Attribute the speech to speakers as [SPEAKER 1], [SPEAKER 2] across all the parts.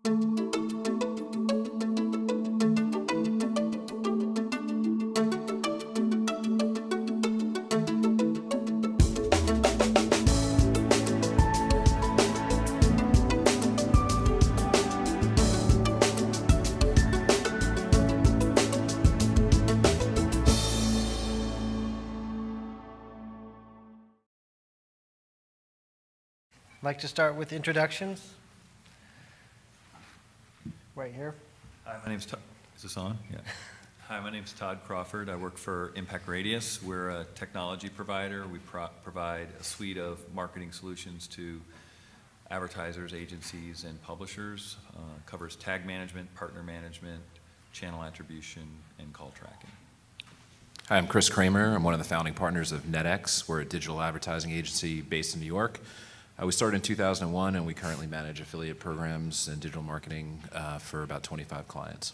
[SPEAKER 1] I'd like to start with introductions. Right here.
[SPEAKER 2] Hi, my name's Todd. Is this on? Yeah. Hi, my name's Todd Crawford. I work for Impact Radius. We're a technology provider. We provide a suite of marketing solutions to advertisers, agencies, and publishers. Covers tag management, partner management, channel attribution, and call tracking.
[SPEAKER 3] Hi, I'm Chris Kramer. I'm one of the founding partners of NetX. We're a digital advertising agency based in New York. We started in 2001, and we currently manage affiliate programs and digital marketing for about 25 clients.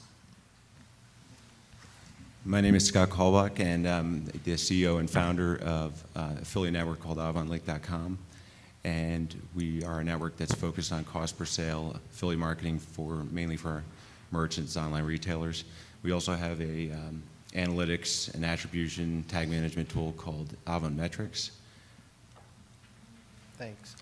[SPEAKER 4] My name is Scott Kalbach, and I'm the CEO and founder of an affiliate network called AvonLink.com. And we are a network that's focused on cost per sale affiliate marketing mainly for merchants, online retailers. We also have a analytics and attribution tag management tool called Metrics.
[SPEAKER 1] Thanks.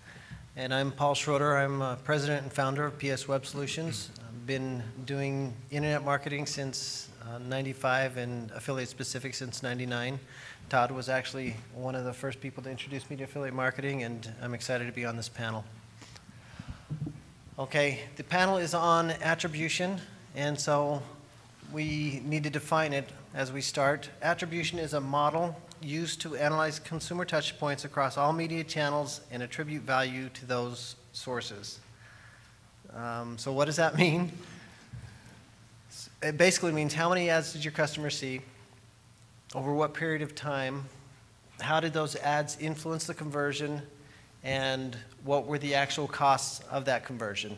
[SPEAKER 1] And I'm Paul Schroader. I'm president and founder of PS Web Solutions. I've been doing internet marketing since 95 and affiliate specific since 99. Todd was actually one of the first people to introduce me to affiliate marketing, and I'm excited to be on this panel. Okay, the panel is on attribution, and so we need to define it as we start. Attribution is a model used to analyze consumer touch points across all media channels and attribute value to those sources. So what does that mean? It basically means how many ads did your customer see, over what period of time, how did those ads influence the conversion, and what were the actual costs of that conversion.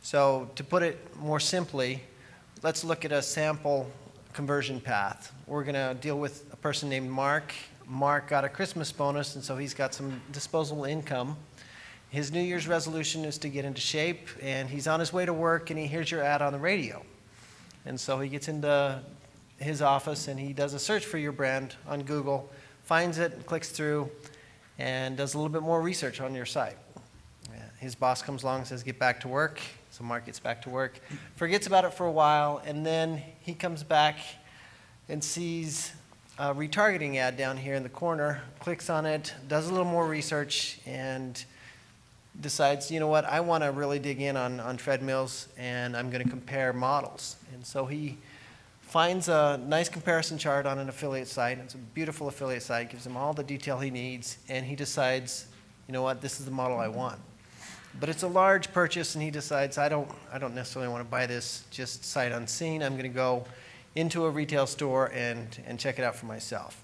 [SPEAKER 1] So to put it more simply, let's look at a sample conversion path. We're going to deal with a person named Mark. Mark got a Christmas bonus, and so he's got some disposable income. His New Year's resolution is to get into shape, and he's on his way to work, and he hears your ad on the radio. And so he gets into his office, and he does a search for your brand on Google, finds it, clicks through, and does a little bit more research on your site. His boss comes along and says, get back to work. So Mark gets back to work, forgets about it for a while, and then he comes back and sees a retargeting ad down here in the corner, clicks on it, does a little more research, and decides, you know what, I want to really dig in on treadmills, and I'm going to compare models. And so he finds a nice comparison chart on an affiliate site. It's a beautiful affiliate site, gives him all the detail he needs, and he decides, you know what, this is the model I want. But it's a large purchase, and he decides, I don't necessarily want to buy this just sight unseen. I'm going to go into a retail store and check it out for myself.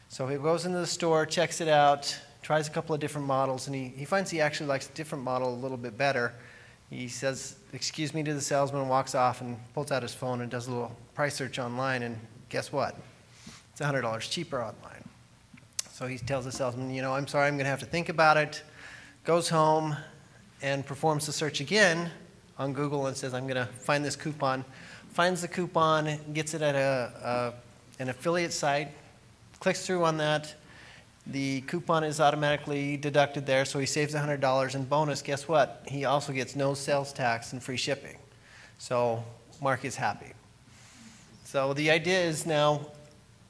[SPEAKER 1] So he goes into the store, checks it out, tries a couple of different models, and he finds he actually likes a different model a little bit better. He says, excuse me to the salesman, walks off and pulls out his phone and does a little price search online, and guess what? It's $100 cheaper online. So he tells the salesman, you know, I'm sorry, I'm going to have to think about it. Goes home and performs the search again on Google and says, I'm going to find this coupon. Finds the coupon, gets it at an affiliate site, clicks through on that. The coupon is automatically deducted there, so he saves $100. And bonus, guess what? He also gets no sales tax and free shipping. So Mark is happy. So the idea is now,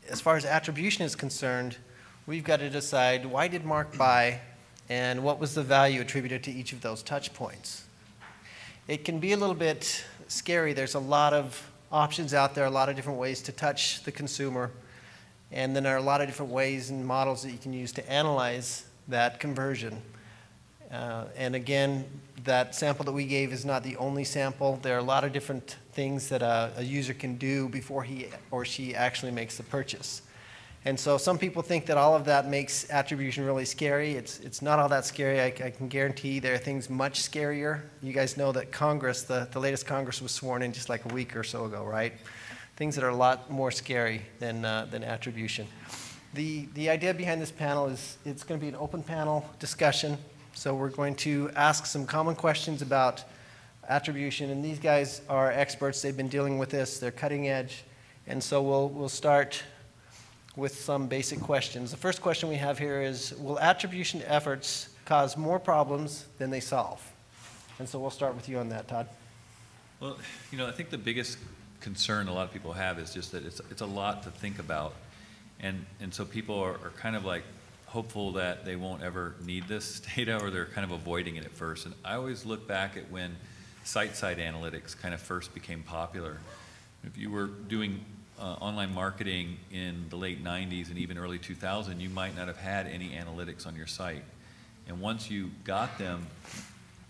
[SPEAKER 1] as far as attribution is concerned, we've got to decide why did Mark buy and what was the value attributed to each of those touch points. It can be a little bit scary. There's a lot of options out there, a lot of different ways to touch the consumer, and then there are a lot of different ways and models that you can use to analyze that conversion. And again, that sample that we gave is not the only sample. There are a lot of different things that a user can do before he or she actually makes the purchase. And so some people think that all of that makes attribution really scary. It's not all that scary. I can guarantee there are things much scarier. You guys know that Congress, the latest Congress was sworn in just like a week or so ago, right? Things that are a lot more scary than attribution. The idea behind this panel is it's going to be an open panel discussion. So we're going to ask some common questions about attribution, and these guys are experts. They've been dealing with this. They're cutting edge. And so we'll start with some basic questions. The first question we have here is, will attribution efforts cause more problems than they solve? And so we'll start with you on that, Todd.
[SPEAKER 2] Well, you know, I think the biggest concern a lot of people have is just that it's a lot to think about. And so people are kind of like hopeful that they won't ever need this data, or they're kind of avoiding it at first. And I always look back at when site-side analytics kind of first became popular. If you were doing online marketing in the late 90s and even early 2000, you might not have had any analytics on your site. And once you got them,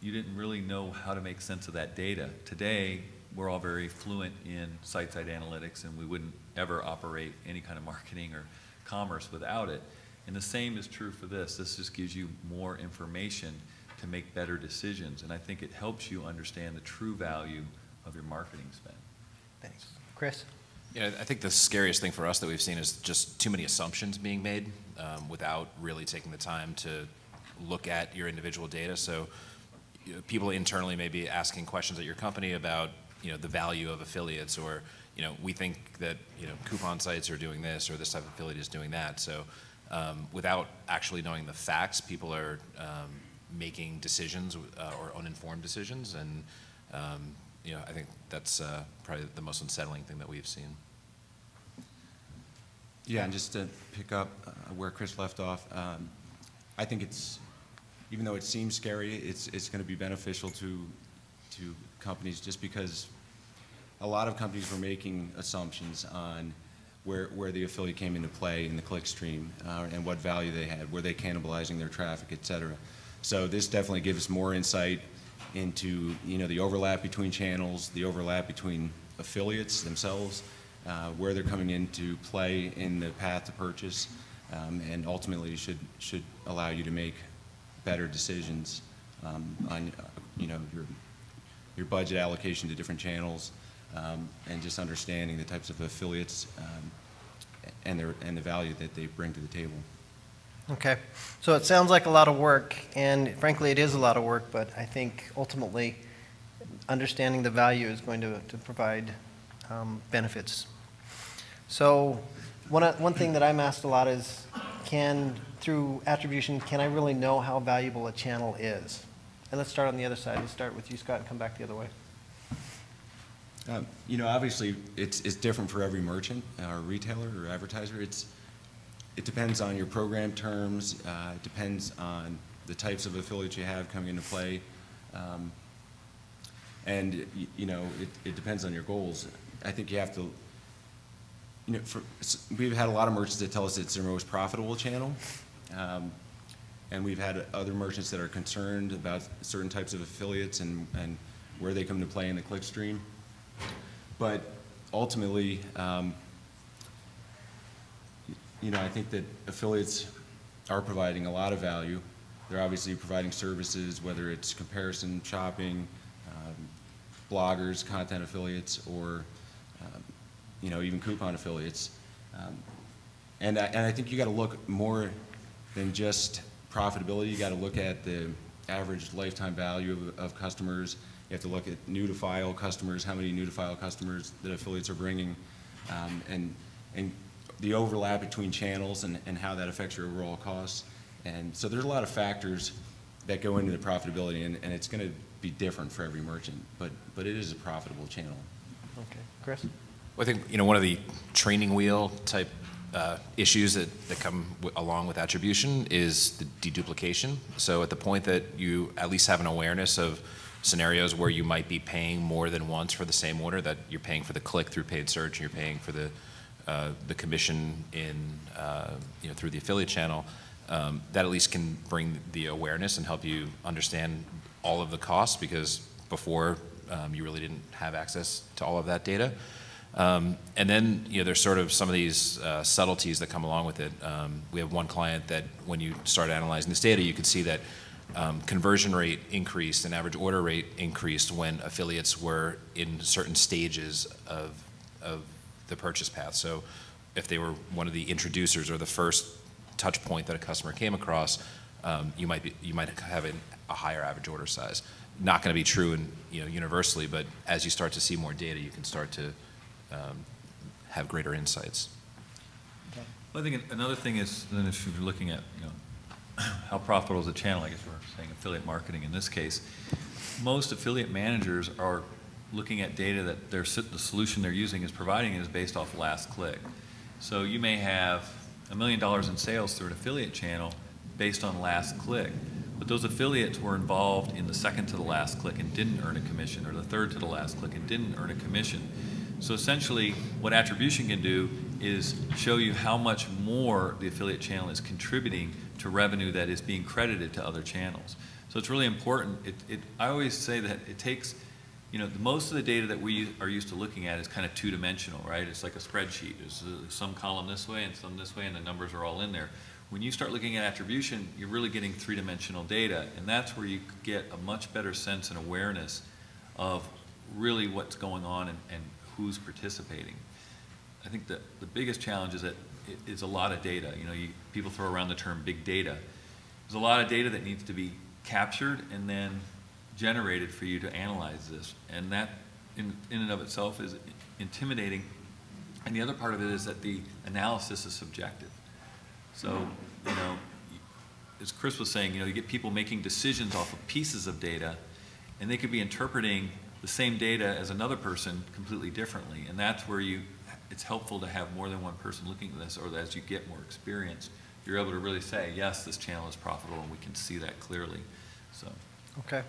[SPEAKER 2] you didn't really know how to make sense of that data. Today, we're all very fluent in site-side analytics, and we wouldn't ever operate any kind of marketing or commerce without it. And the same is true for this. This just gives you more information to make better decisions, and I think it helps you understand the true value of your marketing spend.
[SPEAKER 1] Thanks. Chris?
[SPEAKER 3] Yeah, I think the scariest thing for us that we've seen is just too many assumptions being made without really taking the time to look at your individual data. So people internally may be asking questions at your company about, you know, the value of affiliates, or, you know, we think that, you know, coupon sites are doing this, or this type of affiliate is doing that. So without actually knowing the facts, people are making decisions or uninformed decisions, and you know, I think that's probably the most unsettling thing that we've seen.
[SPEAKER 4] Yeah, and just to pick up where Chris left off, I think it's, even though it seems scary, it's going to be beneficial to companies, just because a lot of companies were making assumptions on where the affiliate came into play in the click stream and what value they had, were they cannibalizing their traffic, et cetera. So this definitely gives more insight into, you know, the overlap between channels, the overlap between affiliates themselves, where they're coming into play in the path to purchase, and ultimately should allow you to make better decisions on, you know, your budget allocation to different channels, and just understanding the types of affiliates and the value that they bring to the table.
[SPEAKER 1] Okay, so it sounds like a lot of work, and frankly it is a lot of work, but I think ultimately understanding the value is going to provide benefits. So one thing that I'm asked a lot is, through attribution, can I really know how valuable a channel is? And let's start on the other side. Let's start with you, Scott, and come back the other way.
[SPEAKER 4] You know, obviously it's different for every merchant or retailer or advertiser. It depends on your program terms, it depends on the types of affiliates you have coming into play, and you know, it depends on your goals. I think you have to, you know, we've had a lot of merchants that tell us it's their most profitable channel, and we've had other merchants that are concerned about certain types of affiliates and where they come to play in the click stream. But ultimately, you know, I think that affiliates are providing a lot of value. They're obviously providing services, whether it's comparison shopping, bloggers, content affiliates, or you know, even coupon affiliates. And I think you got to look more than just profitability. You got to look at the average lifetime value of customers. You have to look at new to file customers, how many new to file customers that affiliates are bringing, and the overlap between channels and how that affects your overall costs. And so there's a lot of factors that go into the profitability, and it's going to be different for every merchant, but it is a profitable channel.
[SPEAKER 1] Okay, Chris?
[SPEAKER 3] Well, I think, you know, one of the training wheel type issues that come along with attribution is the deduplication. So at the point that you at least have an awareness of scenarios where you might be paying more than once for the same order, that you're paying for the click through paid search, and you're paying for the commission in, you know, through the affiliate channel, that at least can bring the awareness and help you understand all of the costs, because before you really didn't have access to all of that data. And then, you know, there's sort of some of these subtleties that come along with it. We have one client that when you start analyzing this data, you can see that conversion rate increased and average order rate increased when affiliates were in certain stages of the purchase path. So if they were one of the introducers or the first touch point that a customer came across, you might have a higher average order size. not going to be true in, universally, but as you start to see more data, you can start to have greater insights.
[SPEAKER 2] Well, I think another thing is, then if you're looking at, how profitable is a channel, I guess we're saying affiliate marketing in this case, most affiliate managers are looking at data that the solution they're using is providing is based off LastClick. So you may have $1 million in sales through an affiliate channel based on LastClick, but those affiliates were involved in the second to the last click and didn't earn a commission, or the third to the last click and didn't earn a commission. So essentially, what attribution can do is show you how much more the affiliate channel is contributing to revenue that is being credited to other channels. So it's really important. I always say that it takes, most of the data that we are used to looking at is kind of two-dimensional, right? It's like a spreadsheet. There's some column this way and some this way, and the numbers are all in there. When you start looking at attribution, you're really getting three-dimensional data, and that's where you get a much better sense and awareness of really what's going on and who's participating. I think that the biggest challenge is that it is a lot of data. People throw around the term big data. There's a lot of data that needs to be captured and then generated for you to analyze this, and that in and of itself is intimidating. And the other part of it is that the analysis is subjective. So, as Chris was saying, you get people making decisions off of pieces of data, and they could be interpreting the same data as another person completely differently. And that's where it's helpful to have more than one person looking at this, or as you get more experience, you're able to really say, yes, this channel is profitable, and we can see that clearly. So.
[SPEAKER 1] Okay.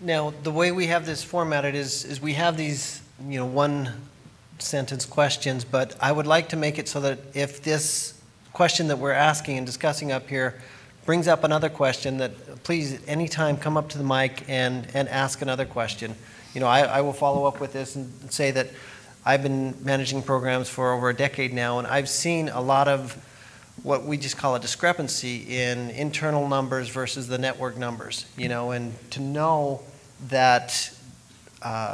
[SPEAKER 1] Now, the way we have this formatted is we have these, one-sentence questions, but I would like to make it so that if this question that we're asking and discussing up here brings up another question, that please anytime come up to the mic and ask another question. I will follow up with this and say that I've been managing programs for over a decade now, and I've seen a lot of what we just call a discrepancy in internal numbers versus the network numbers, and to know that,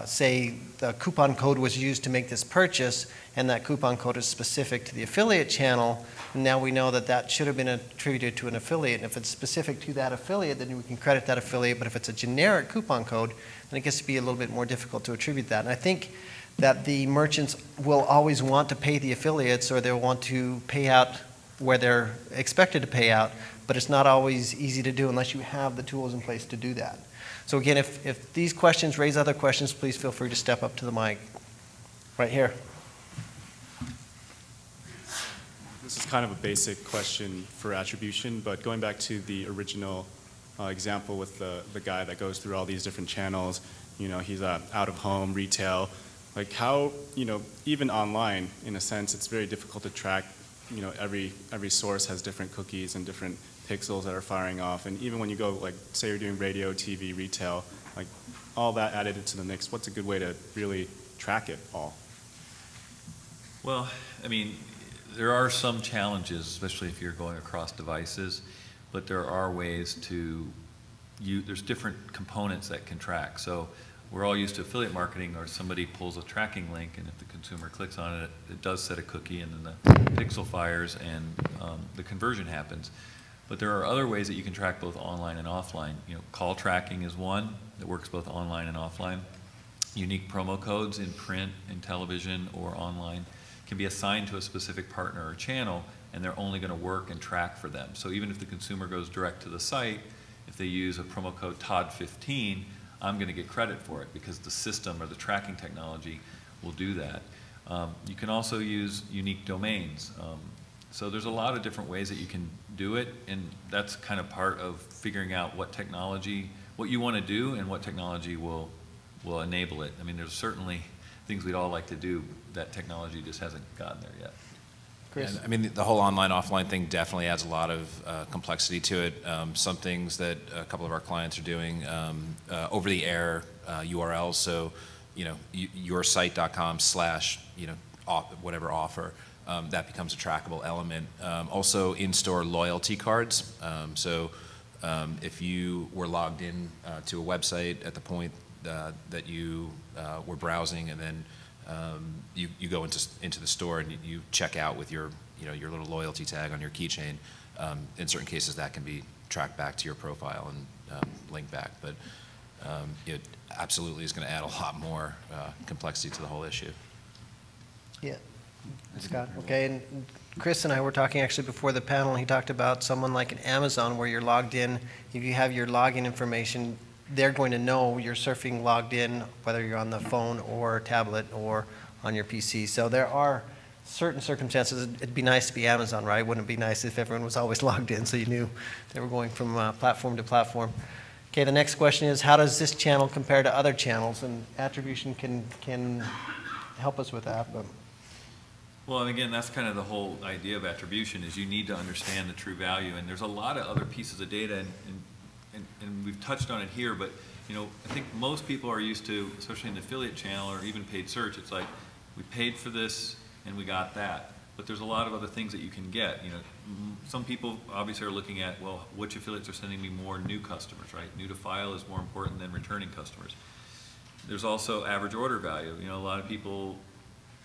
[SPEAKER 1] say, the coupon code was used to make this purchase, and that coupon code is specific to the affiliate channel, and now we know that that should have been attributed to an affiliate. And if it's specific to that affiliate, then we can credit that affiliate, but if it's a generic coupon code, then it gets to be a little bit more difficult to attribute that. And I think that the merchants will always want to pay the affiliates, or they'll want to pay out where they're expected to pay out, but it's not always easy to do unless you have the tools in place to do that. So again, if these questions raise other questions, please feel free to step up to the mic. Right here.
[SPEAKER 5] This is kind of a basic question for attribution, but going back to the original example with the guy that goes through all these different channels, he's out of home, retail, like how, even online, in a sense, it's very difficult to track. Every source has different cookies and different pixels that are firing off, and even when you go, like, say you're doing radio, TV, retail, like all that added into the mix, what's a good way to really track it all?
[SPEAKER 2] Well, I mean, there are some challenges, especially if you're going across devices, but there are ways to there's different components that can track. So we're all used to affiliate marketing, or somebody pulls a tracking link, and if the consumer clicks on it, it does set a cookie, and then the pixel fires, and the conversion happens. But there are other ways that you can track both online and offline. Call tracking is one that works both online and offline. Unique promo codes in print, in television, or online can be assigned to a specific partner or channel, and they're only going to work and track for them. So even if the consumer goes direct to the site, if they use a promo code Todd15, I'm going to get credit for it because the system or the tracking technology will do that. You can also use unique domains. So there's a lot of different ways that you can do it, and that's kind of part of figuring out what technology, what you want to do, and what technology will enable it. I mean, there's certainly things we'd all like to do. That technology just hasn't gotten there yet.
[SPEAKER 1] Chris?
[SPEAKER 3] And, I mean, the whole online-offline thing definitely adds a lot of complexity to it. Some things that a couple of our clients are doing, over-the-air URLs, so, yoursite.com/ whatever offer, that becomes a trackable element. Also, in-store loyalty cards. If you were logged in to a website at the point that you were browsing, and then you go into the store and you check out with your your little loyalty tag on your keychain. In certain cases, that can be tracked back to your profile and linked back. But it absolutely is going to add a lot more complexity to the whole issue.
[SPEAKER 1] Yeah. Scott, okay, and Chris and I were talking actually before the panel, he talked about someone like an Amazon where you're logged in. If you have your login information, they're going to know you're surfing logged in, whether you're on the phone or tablet or on your PC. So there are certain circumstances. It'd be nice to be Amazon, right? Wouldn't it be nice if everyone was always logged in so you knew they were going from platform to platform? Okay, the next question is, how does this channel compare to other channels? And attribution can help us with that. But.
[SPEAKER 2] Well, and again, that's kind of the whole idea of attribution is you need to understand the true value. And there's a lot of other pieces of data, and we've touched on it here, but you know, I think most people are used to, especially in the affiliate channel or even paid search, it's like we paid for this and we got that. But there's a lot of other things that you can get. You know, some people obviously are looking at, well, which affiliates are sending me more new customers, right? New to file is more important than returning customers. There's also average order value. You know, a lot of people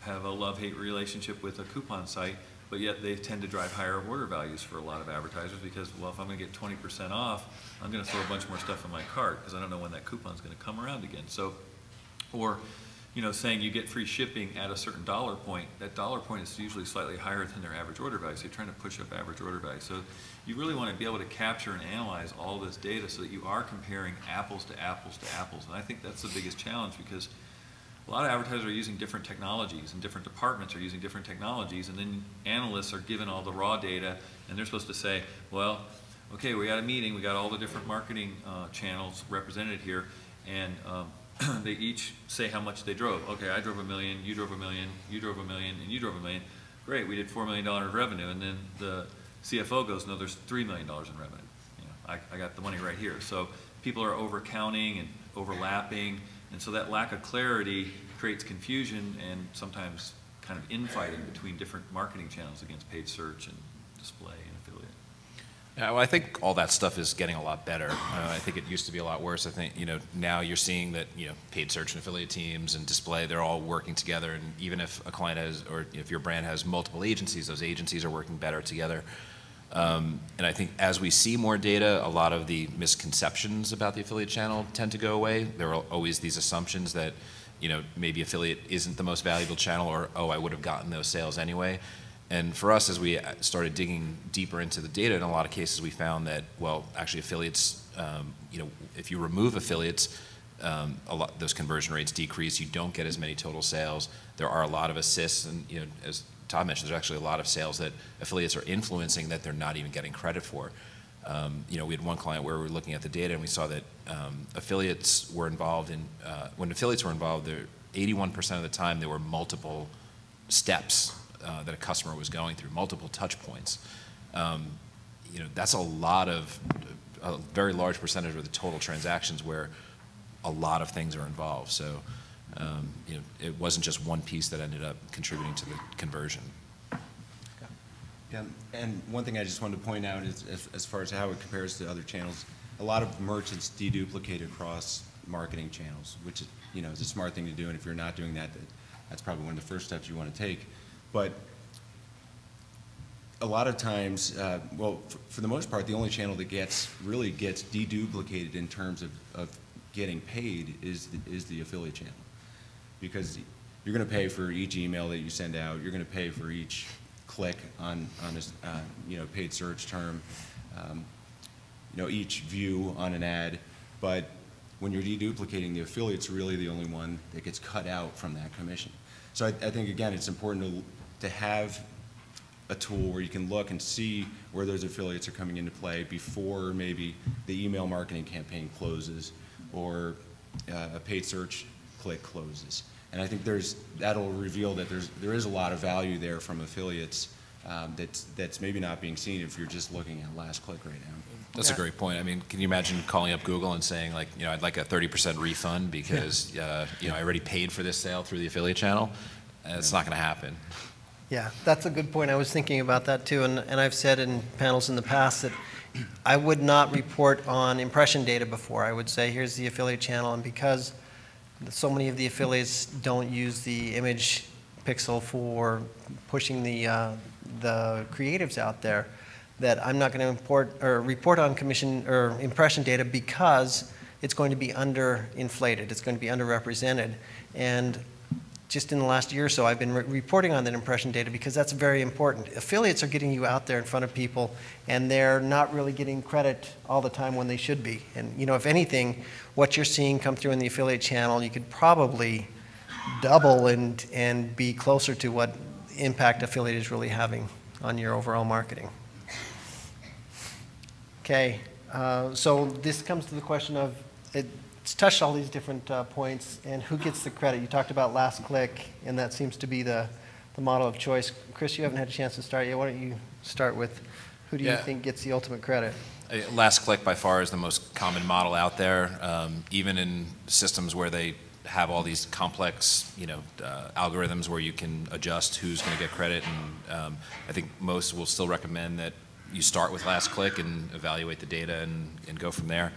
[SPEAKER 2] have a love-hate relationship with a coupon site, but yet they tend to drive higher order values for a lot of advertisers because, well, if I'm going to get 20% off, I'm going to throw a bunch more stuff in my cart because I don't know when that coupon's going to come around again. So, or, you know, saying you get free shipping at a certain dollar point, that dollar point is usually slightly higher than their average order value, so you're trying to push up average order value. So you really want to be able to capture and analyze all this data so that you are comparing apples to apples to apples. And I think that's the biggest challenge because a lot of advertisers are using different technologies and different departments are using different technologies, and then analysts are given all the raw data and they're supposed to say, well, okay, we got a meeting, we got all the different marketing channels represented here, and they each say how much they drove. Okay, I drove $1 million, you drove $1 million, you drove $1 million, and you drove $1 million. Great, we did $4 million of revenue, and then the CFO goes, no, there's $3 million in revenue. You know, I got the money right here. So people are over counting and overlapping. And so that lack of clarity creates confusion and sometimes kind of infighting between different marketing channels against paid search and display and affiliate.
[SPEAKER 3] Yeah, well, I think all that stuff is getting a lot better. I think it used to be a lot worse. I think, you know, now you're seeing that, you know, paid search and affiliate teams and display, they're all working together. And even if a client has, or if your brand has multiple agencies, those agencies are working better together. And I think as we see more data, a lot of the misconceptions about the affiliate channel tend to go away. There are always these assumptions that, you know, maybe affiliate isn't the most valuable channel, or, oh, I would have gotten those sales anyway. And for us, as we started digging deeper into the data, in a lot of cases we found that, well, actually affiliates, you know, if you remove affiliates, those conversion rates decrease. You don't get as many total sales. There are a lot of assists, and, you know, as Todd mentioned, there's actually a lot of sales that affiliates are influencing that they're not even getting credit for. You know, we had one client where we were looking at the data and we saw that affiliates were involved in, when affiliates were involved, 81% of the time there were multiple steps that a customer was going through, multiple touch points. You know, that's a very large percentage of the total transactions where a lot of things are involved. So, you know, it wasn't just one piece that ended up contributing to the conversion.
[SPEAKER 4] Yeah, and one thing I just wanted to point out is, as far as how it compares to other channels, a lot of merchants deduplicate across marketing channels, which is, you know, is a smart thing to do. And if you're not doing that, that's probably one of the first steps you want to take. But a lot of times, well, for the most part, the only channel that really gets deduplicated in terms of getting paid is the affiliate channel, because you're going to pay for each email that you send out. You're going to pay for each click on a you know, paid search term, you know, each view on an ad. But when you're deduplicating, the affiliate's really the only one that gets cut out from that commission. So I think, again, it's important to have a tool where you can look and see where those affiliates are coming into play before maybe the email marketing campaign closes or a paid search click closes. And I think that'll reveal that there is a lot of value there from affiliates that's maybe not being seen if you're just looking at LastClick right now.
[SPEAKER 3] That's a great point. I mean, can you imagine calling up Google and saying, like, you know, I'd like a 30% refund because you know, I already paid for this sale through the affiliate channel? It's not going to happen.
[SPEAKER 1] Yeah, that's a good point. I was thinking about that too, and I've said in panels in the past that I would not report on impression data before. I would say, here's the affiliate channel, and because so many of the affiliates don't use the image pixel for pushing the creatives out there, that I'm not going to report on commission or impression data, because it's going to be underinflated. It's going to be underrepresented. And just in the last year or so, I've been reporting on that impression data because that's very important. Affiliates are getting you out there in front of people, and they're not really getting credit all the time when they should be. And you know, if anything, what you're seeing come through in the affiliate channel, you could probably double and be closer to what impact affiliate is really having on your overall marketing. Okay, so this comes to the question of, it's touched all these different points, and who gets the credit? You talked about LastClick, and that seems to be the model of choice. Chris, you haven't had a chance to start yet. Why don't you start with who do you think gets the ultimate credit?
[SPEAKER 3] LastClick by far is the most common model out there, even in systems where they have all these complex, algorithms where you can adjust who's going to get credit. And I think most will still recommend that you start with LastClick and evaluate the data and go from there.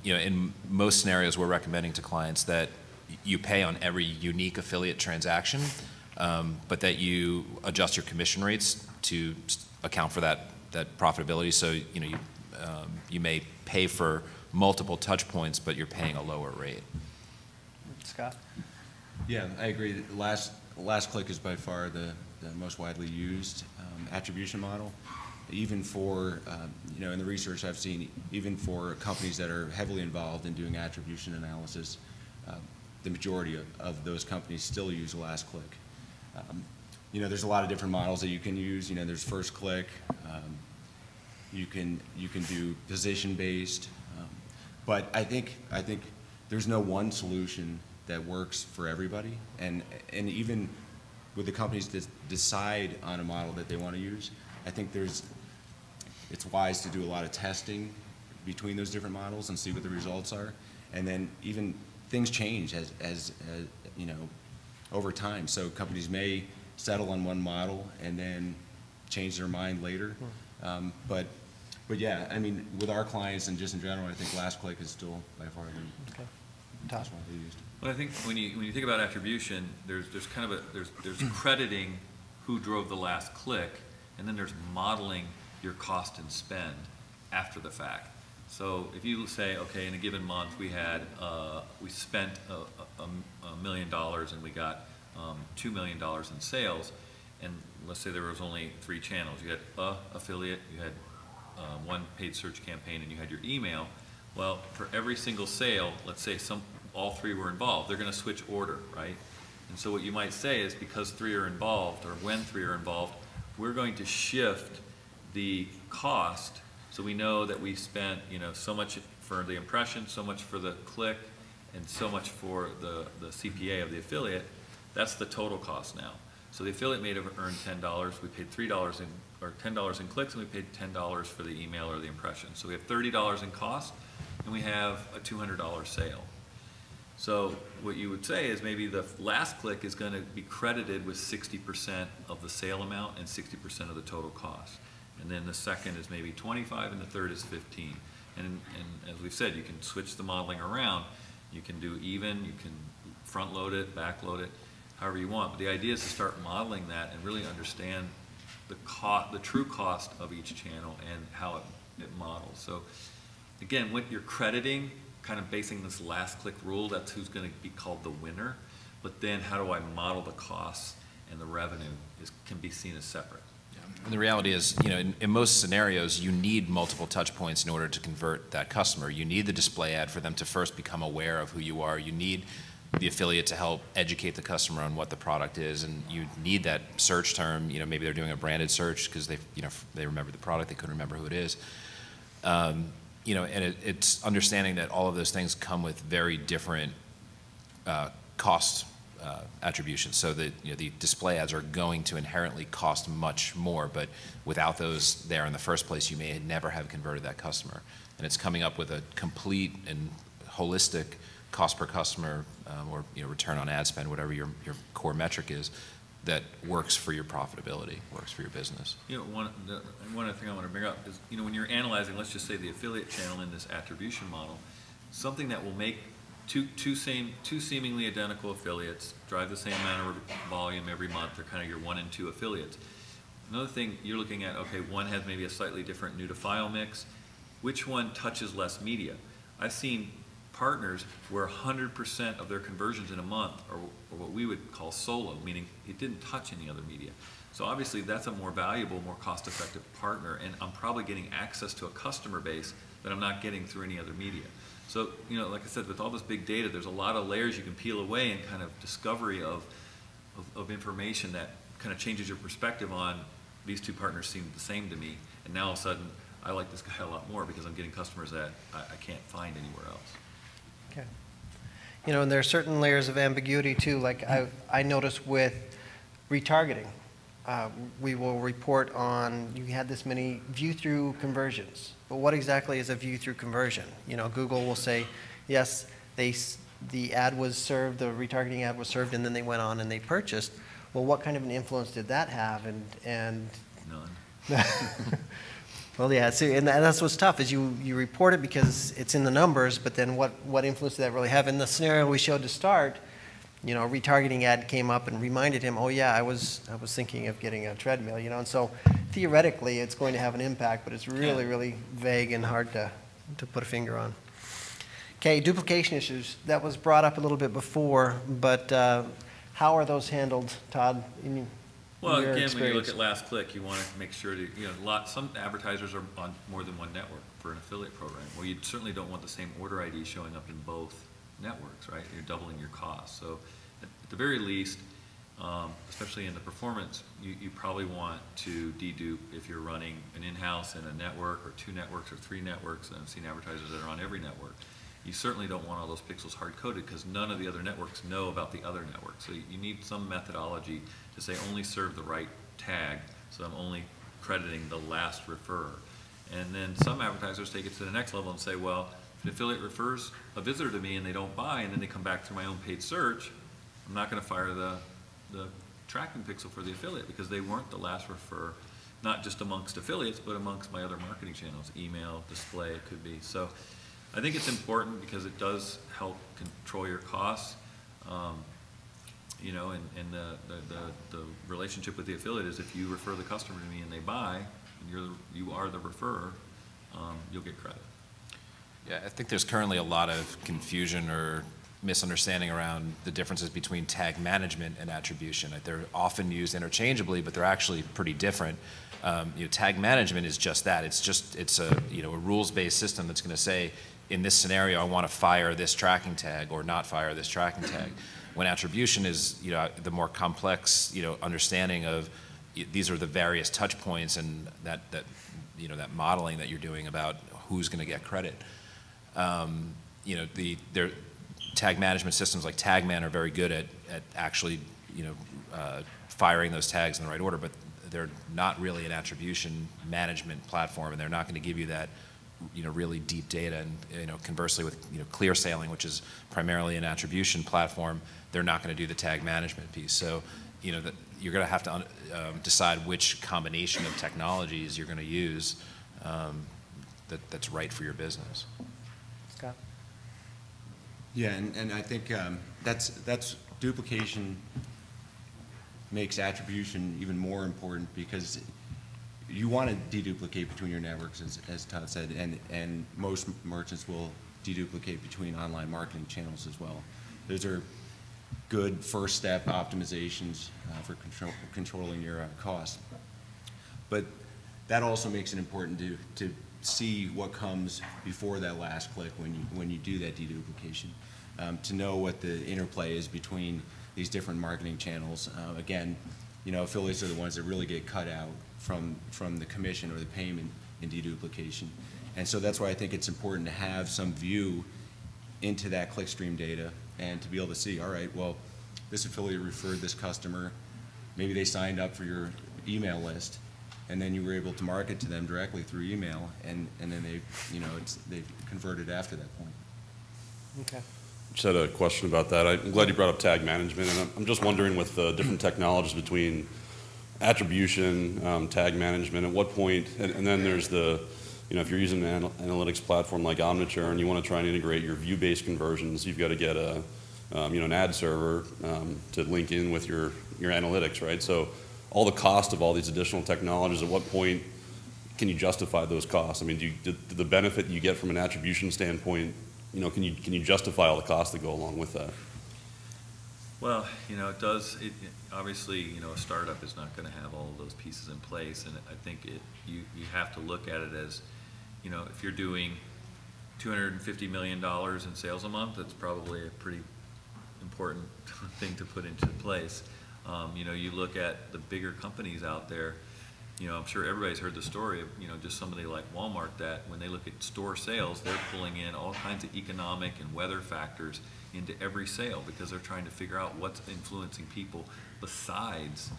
[SPEAKER 3] In most scenarios, we're recommending to clients that you pay on every unique affiliate transaction, but that you adjust your commission rates to account for that profitability. So you may pay for multiple touch points, but you're paying a lower rate.
[SPEAKER 1] Scott?
[SPEAKER 4] Yeah, I agree. LastClick is by far the most widely used attribution model. Even for, in the research I've seen, even for companies that are heavily involved in doing attribution analysis, the majority of those companies still use LastClick. There's a lot of different models that you can use. There's first click. You can do position-based. But I think there's no one solution that works for everybody. And even with the companies that decide on a model that they want to use, I think it's wise to do a lot of testing between those different models and see what the results are. And then even things change as over time. So companies may settle on one model and then change their mind later. But yeah, I mean, with our clients and just in general, I think LastClick is still by far the most widely used.
[SPEAKER 2] Well, I think when you think about attribution, there's kind of there's crediting who drove the last click, and then there's modeling your cost and spend after the fact. So if you say, okay, in a given month we spent $1 million and we got $2 million in sales, and let's say there was only 3 channels. You had affiliate, you had one paid search campaign, and you had your email. Well, for every single sale, let's say all 3 were involved, they're going to switch order, right? And so what you might say is, because 3 are involved, or when 3 are involved, we're going to shift the cost, so we know that we spent so much for the impression, so much for the click, and so much for the CPA of the affiliate. That's the total cost now. So the affiliate may have earned $10. We paid $3 or $10 in clicks, and we paid $10 for the email or the impression. So we have $30 in cost, and we have a $200 sale. So what you would say is maybe the last click is going to be credited with 60% of the sale amount and 60% of the total cost. And then the second is maybe 25, and the third is 15. And as we've said, you can switch the modeling around. You can do even, you can front load it, back load it, however you want. But the idea is to start modeling that and really understand the true cost of each channel and how it models. So again, what you're crediting, kind of basing this last click rule, that's who's going to be called the winner. But then how do I model the costs and the revenue can be seen as separate.
[SPEAKER 3] And the reality is, in most scenarios, you need multiple touch points in order to convert that customer. You need the display ad for them to first become aware of who you are. You need the affiliate to help educate the customer on what the product is, and you need that search term. Maybe they're doing a branded search because they remember the product, they couldn't remember who it is. And it's understanding that all of those things come with very different cost attribution. So that the display ads are going to inherently cost much more, but without those there in the first place, you may never have converted that customer. And it's coming up with a complete and holistic cost per customer or return on ad spend, whatever your core metric is, that works for your profitability, works for your business.
[SPEAKER 2] One other thing I want to bring up is, when you're analyzing, let's just say the affiliate channel in this attribution model, something that will make two seemingly identical affiliates drive the same amount of volume every month. They're kind of your 1 and 2 affiliates. Another thing you're looking at, okay, one has maybe a slightly different new to file mix. Which one touches less media? I've seen partners where 100% of their conversions in a month are what we would call solo, meaning it didn't touch any other media. So obviously that's a more valuable, more cost-effective partner, and I'm probably getting access to a customer base that I'm not getting through any other media. So, you know, like I said, with all this big data, there's a lot of layers you can peel away and kind of discovery of information that kind of changes your perspective on these two partners seem the same to me, and now all of a sudden I like this guy a lot more because I'm getting customers that I can't find anywhere else.
[SPEAKER 1] Okay. You know, and there are certain layers of ambiguity too, like I noticed with retargeting. We will report on, you had this many view-through conversions, but what exactly is a view-through conversion? You know, Google will say, yes, the ad was served, the retargeting ad was served, and then they went on and they purchased. Well, what kind of an influence did that have? And
[SPEAKER 2] None.
[SPEAKER 1] Well, yeah, see, and that's what's tough, is you report it because it's in the numbers, but then what influence did that really have? In the scenario we showed to start, you know, a retargeting ad came up and reminded him, oh yeah, I was thinking of getting a treadmill, you know, and so theoretically it's going to have an impact, but it's really, really vague and hard to put a finger on. Okay, duplication issues. That was brought up a little bit before, but how are those handled, Todd, in
[SPEAKER 2] Well,
[SPEAKER 1] your
[SPEAKER 2] again,
[SPEAKER 1] experience?
[SPEAKER 2] when you look at LastClick, you want to make sure that, you know, some advertisers are on more than one network for an affiliate program. Well, you certainly don't want the same order ID showing up in both networks, right? You're doubling your costs. So at the very least, especially in the performance, you probably want to dedupe if you're running an in-house and a network or two networks or three networks, and I've seen advertisers that are on every network. You certainly don't want all those pixels hard-coded because none of the other networks know about the other network. So you need some methodology to say only serve the right tag, so I'm only crediting the last referrer. And then some advertisers take it to the next level and say, well, if an affiliate refers a visitor to me and they don't buy and then they come back through my own paid search, I'm not going to fire the tracking pixel for the affiliate because they weren't the last refer, not just amongst affiliates, but amongst my other marketing channels, email, display, it could be. So I think it's important because it does help control your costs. You know, and the relationship with the affiliate is if you refer the customer to me and they buy, and you are the referrer, you'll get credit.
[SPEAKER 3] Yeah, I think there's currently a lot of confusion or misunderstanding around the differences between tag management and attribution. They're often used interchangeably, but they're actually pretty different. You know, tag management is just that. It's a rules-based system that's going to say, in this scenario, I want to fire this tracking tag or not fire this tracking tag. When attribution is, you know, the more complex, you know, understanding of these are the various touch points and that modeling that you're doing about who's going to get credit. You know, their tag management systems like Tagman are very good at actually, you know, firing those tags in the right order, but they're not really an attribution management platform, and they're not going to give you that, you know, really deep data. And, you know, conversely with, you know, clear sailing, which is primarily an attribution platform, they're not going to do the tag management piece. So, you know, you're going to have to decide which combination of technologies you're going to use that's right for your business.
[SPEAKER 1] Scott?
[SPEAKER 4] Yeah, and I think that's duplication makes attribution even more important because you want to deduplicate between your networks, as Todd said, and most merchants will deduplicate between online marketing channels as well. Those are good first step optimizations for controlling your costs. But that also makes it important to see what comes before that last click when you do that deduplication, to know what the interplay is between these different marketing channels. Again, you know, affiliates are the ones that really get cut out from the commission or the payment in deduplication. And so that's why I think it's important to have some view into that clickstream data and to be able to see, all right, well, this affiliate referred this customer, maybe they signed up for your email list, and then you were able to market to them directly through email, and then they've converted after that point.
[SPEAKER 1] Okay.
[SPEAKER 6] Just had a question about that. I'm glad you brought up tag management, and I'm just wondering with the different technologies between attribution, tag management, at what point, and then there's the, you know, if you're using an analytics platform like Omniture and you want to try and integrate your view-based conversions, you've got to get a, you know, an ad server to link in with your analytics, right? So all the cost of all these additional technologies, at what point can you justify those costs? I mean, do the benefit you get from an attribution standpoint can you justify all the costs that go along with that?
[SPEAKER 2] Well, it does, obviously, a startup is not going to have all of those pieces in place, and I think you have to look at it as, if you're doing $250 million in sales a month, that's probably a pretty important thing to put into place. You look at the bigger companies out there, I'm sure everybody's heard the story of, just somebody like Walmart that when they look at store sales, they're pulling in all kinds of economic and weather factors into every sale because they're trying to figure out what's influencing people besides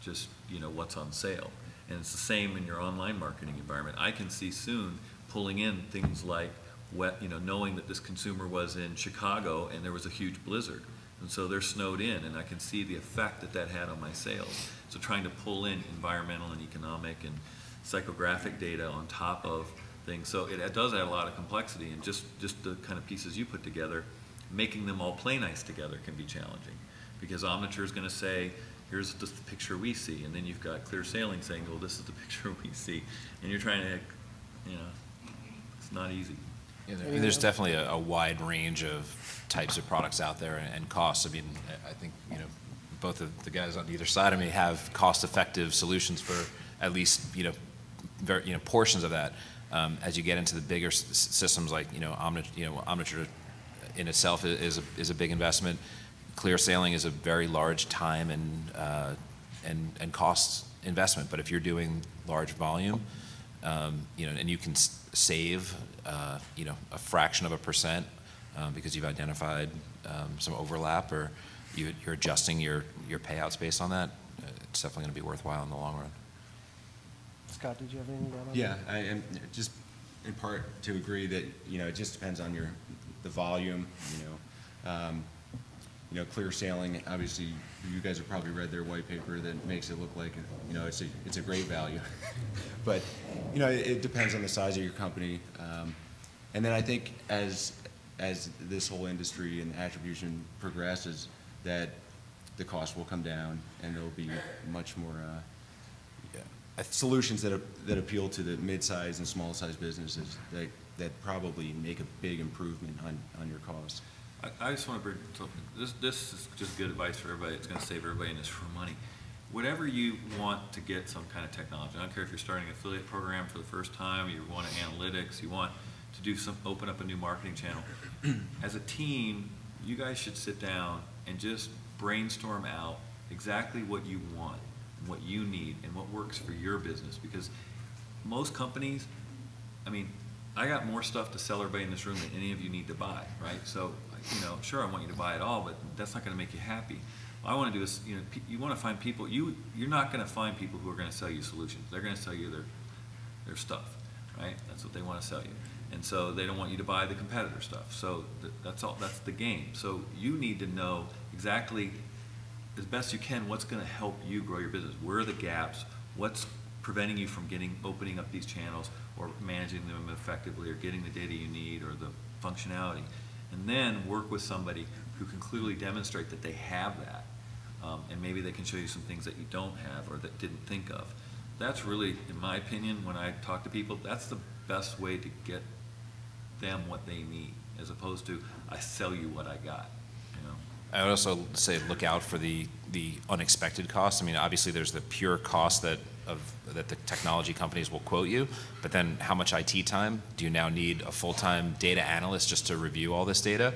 [SPEAKER 2] just, what's on sale. And it's the same in your online marketing environment. I can see soon pulling in things like, knowing that this consumer was in Chicago and there was a huge blizzard. And so they're snowed in, and I can see the effect that that had on my sales. So trying to pull in environmental and economic and psychographic data on top of things. So it does add a lot of complexity, and just the kind of pieces you put together, making them all play nice together can be challenging. Because Omniture is going to say, here's just the picture we see, and then you've got Clear Sailing saying, well, this is the picture we see. And you're trying to, it's not easy.
[SPEAKER 3] Yeah, there's definitely a wide range of types of products out there and costs. I mean, I think both of the guys on either side of me have cost-effective solutions for at least portions of that. As you get into the bigger systems like Omniture in itself is a big investment. Clear Sailing is a very large time and cost investment. But if you're doing large volume, and you can save a fraction of a percent because you've identified some overlap, or you're adjusting your payouts based on that, it's definitely going to be worthwhile in the long run.
[SPEAKER 1] Scott, did you have anything to add on
[SPEAKER 4] Yeah, I am just in part to agree that it just depends on the volume. Clear Sailing, obviously, you guys have probably read their white paper that makes it look like it's a great value, but it depends on the size of your company, and then I think as this whole industry and attribution progresses, that the cost will come down and there will be much more solutions that appeal to the mid-sized and small-sized businesses that probably make a big improvement on your costs.
[SPEAKER 2] I just want to bring something. This is just good advice for everybody. It's going to save everybody in this for money. Whatever you want to get some kind of technology, I don't care if you're starting an affiliate program for the first time, you want analytics, you want to open up a new marketing channel. As a team, you guys should sit down and just brainstorm out exactly what you want, what you need, and what works for your business. Because most companies, I got more stuff to sell everybody in this room than any of you need to buy, right? So, sure, I want you to buy it all, but that's not going to make you happy. What I want to do is, you want to find people, you're not going to find people who are going to sell you solutions. They're going to sell you their stuff, right? That's what they want to sell you. And so they don't want you to buy the competitor stuff. So that's the game. So you need to know exactly, as best you can, what's going to help you grow your business. Where are the gaps? What's preventing you from opening up these channels or managing them effectively or getting the data you need or the functionality? And then work with somebody who can clearly demonstrate that they have that. And maybe they can show you some things that you don't have or that didn't think of. That's really, in my opinion, when I talk to people, that's the best way to get them what they need, as opposed to, I sell you what I got.
[SPEAKER 3] I would also say look out for the unexpected costs. Obviously there's the pure cost that the technology companies will quote you, but then how much IT time do you now need a full-time data analyst just to review all this data?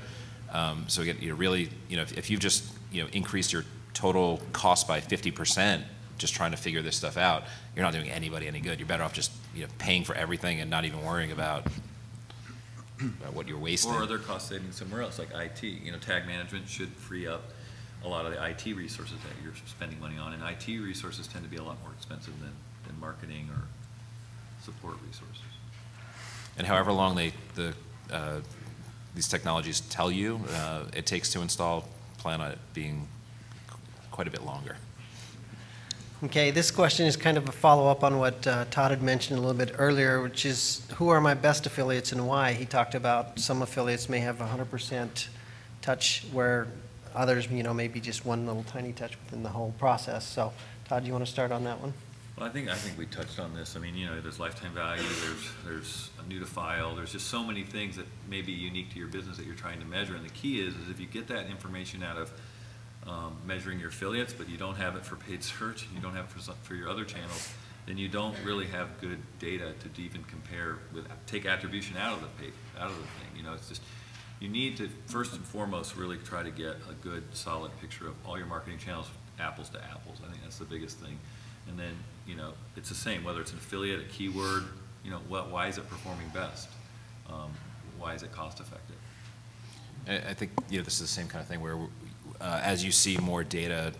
[SPEAKER 3] So again, if you've just increased your total cost by 50% just trying to figure this stuff out, you're not doing anybody any good. You're better off just paying for everything and not even worrying about what you're wasting.
[SPEAKER 2] Or other cost savings somewhere else, like IT. Tag management should free up a lot of the IT resources that you're spending money on, and IT resources tend to be a lot more expensive than marketing or support resources.
[SPEAKER 3] And however long these technologies tell you it takes to install, plan on it being quite a bit longer.
[SPEAKER 1] Okay, this question is kind of a follow-up on what Todd had mentioned a little bit earlier, which is, who are my best affiliates and why? He talked about some affiliates may have 100% touch, where others, maybe just one little tiny touch within the whole process. So, Todd, do you want to start on that one?
[SPEAKER 2] Well, I think we touched on this. I mean, you know, there's lifetime value, there's a new to file, there's just so many things that may be unique to your business that you're trying to measure. And the key is if you get that information out of measuring your affiliates, but you don't have it for paid search, and you don't have it for your other channels, then you don't really have good data to even compare with. Take attribution out of the thing. You know, it's just you need to first and foremost really try to get a good, solid picture of all your marketing channels, apples to apples. I think that's the biggest thing. And then, you know, it's the same, whether it's an affiliate, a keyword, you know, why is it performing best? Why is it cost effective?
[SPEAKER 3] I think, you know, this is the same kind of thing where as you see more data,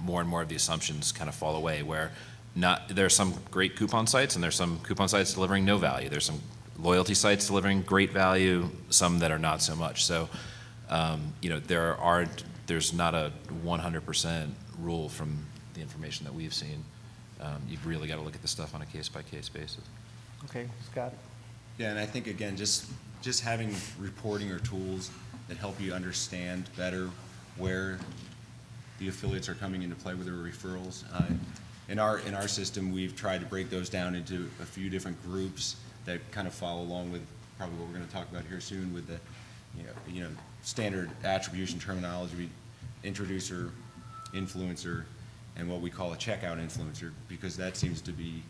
[SPEAKER 3] more and more of the assumptions kind of fall away, where there are some great coupon sites and there's some coupon sites delivering no value. There's some loyalty sites delivering great value, some that are not so much. So, you know, there's not a 100% rule from the information that we've seen. You've really got to look at the stuff on a case-by-case basis.
[SPEAKER 1] Okay, Scott?
[SPEAKER 4] Yeah, and I think, again, just having reporting or tools that help you understand better where the affiliates are coming into play with their referrals. In our system, we've tried to break those down into a few different groups that kind of follow along with probably what we're going to talk about here soon with the you know standard attribution terminology, introducer, influencer, and what we call a checkout influencer, because that seems to be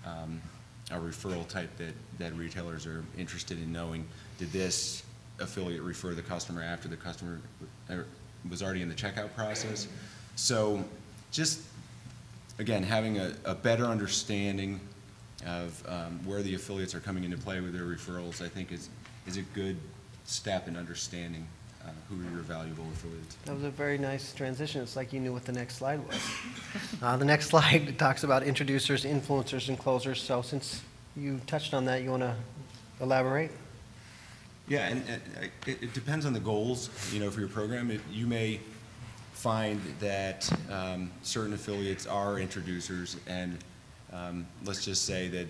[SPEAKER 4] a referral type that retailers are interested in knowing. Did this affiliate refer the customer after the customer was already in the checkout process? So just, again, having a better understanding of where the affiliates are coming into play with their referrals, I think is a good step in understanding who are your valuable affiliates.
[SPEAKER 1] That was a very nice transition. It's like you knew what the next slide was. The next slide talks about introducers, influencers, and closers. So since you touched on that, you want to elaborate?
[SPEAKER 4] Yeah, and it depends on the goals, you know, for your program. You may find that certain affiliates are introducers, and let's just say that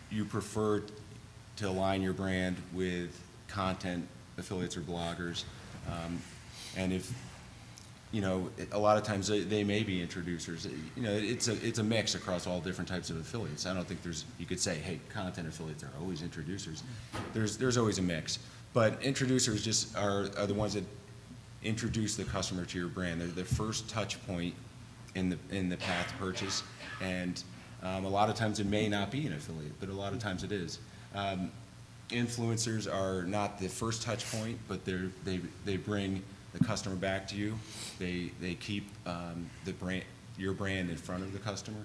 [SPEAKER 4] you prefer to align your brand with content affiliates or bloggers, and if you know, a lot of times they may be introducers. You know, it's a mix across all different types of affiliates. I don't think you could say, hey, content affiliates are always introducers. There's always a mix, but introducers just are the ones that introduce the customer to your brand. They're the first touch point in the path to purchase, and a lot of times it may not be an affiliate, but a lot of times it is. Influencers are not the first touch point, but they bring the customer back to you. They keep your brand in front of the customer,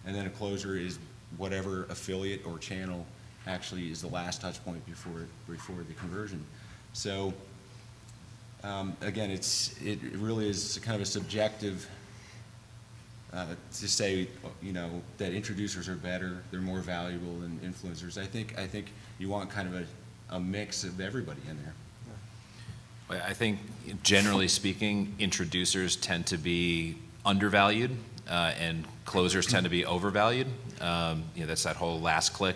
[SPEAKER 4] and then a closer is whatever affiliate or channel actually is the last touch point before the conversion. So again, it really is kind of a subjective to say, you know, that introducers are better, they're more valuable than influencers. I think you want kind of a mix of everybody in there.
[SPEAKER 3] I think, generally speaking, introducers tend to be undervalued, and closers tend to be overvalued. You know, that's that whole LastClick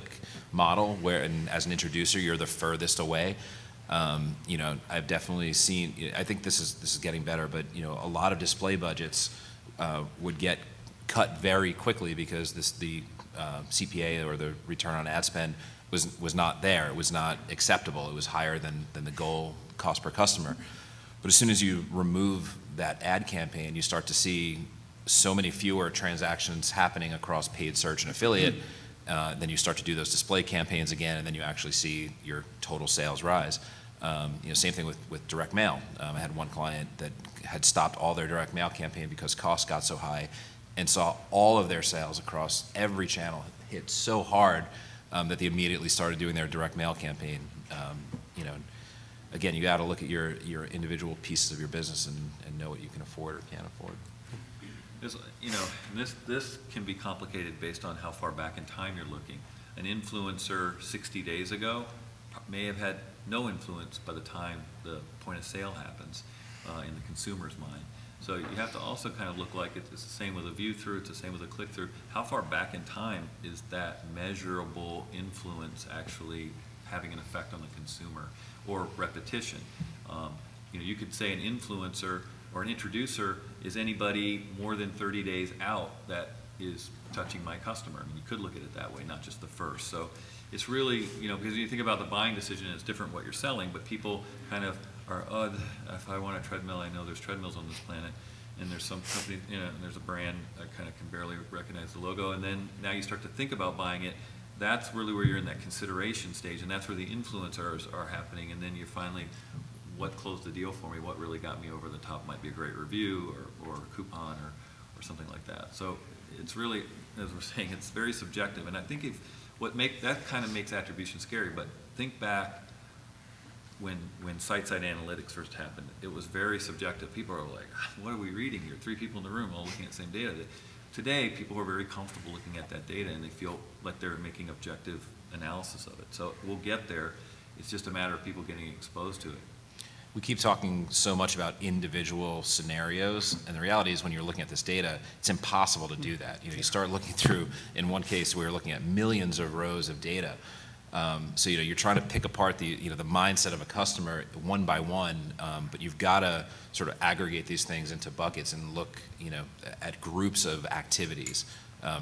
[SPEAKER 3] model, where, and as an introducer, you're the furthest away. You know, I've definitely seen. I think this is getting better, but you know, a lot of display budgets would get cut very quickly because the CPA, or the return on ad spend, was not there. It was not acceptable. It was higher than the goal cost per customer. But as soon as you remove that ad campaign, you start to see so many fewer transactions happening across paid search and affiliate. Then you start to do those display campaigns again, and then you actually see your total sales rise. You know, same thing with direct mail. I had one client that had stopped all their direct mail campaign because costs got so high, and saw all of their sales across every channel hit so hard that they immediately started doing their direct mail campaign. You know, again, you got to look at your individual pieces of your business and know what you can afford or can't afford.
[SPEAKER 2] You know, this can be complicated based on how far back in time you're looking. An influencer 60 days ago may have had no influence by the time the point of sale happens in the consumer's mind. So you have to also kind of look like it's the same with a view through, it's the same with a click through. How far back in time is that measurable influence actually having an effect on the consumer, or repetition? You know, you could say an influencer or an introducer is anybody more than 30 days out that is touching my customer? I mean, you could look at it that way, not just the first. So it's really, you know, because you think about the buying decision, it's different what you're selling, but people kind of are, oh, if I want a treadmill, I know there's treadmills on this planet, and there's some company, you know, and there's a brand that kind of can barely recognize the logo, and then now you start to think about buying it. That's really where you're in that consideration stage, and that's where the influencers are happening, and then you finally, what closed the deal for me, what really got me over the top might be a great review or a coupon or something like that. So it's really, as we're saying, it's very subjective, and I think that kind of makes attribution scary, but think back when site-side analytics first happened, it was very subjective. People are like, what are we reading here? 3 people in the room all looking at the same data. Today, people are very comfortable looking at that data, and they feel like they're making objective analysis of it. So we'll get there. It's just a matter of people getting exposed to it.
[SPEAKER 3] We keep talking so much about individual scenarios, and the reality is when you're looking at this data, it's impossible to do that. You know, you start looking through, in one case, we were looking at millions of rows of data. So, you know, you're trying to pick apart the mindset of a customer one by one, but you've got to sort of aggregate these things into buckets and look, you know, at groups of activities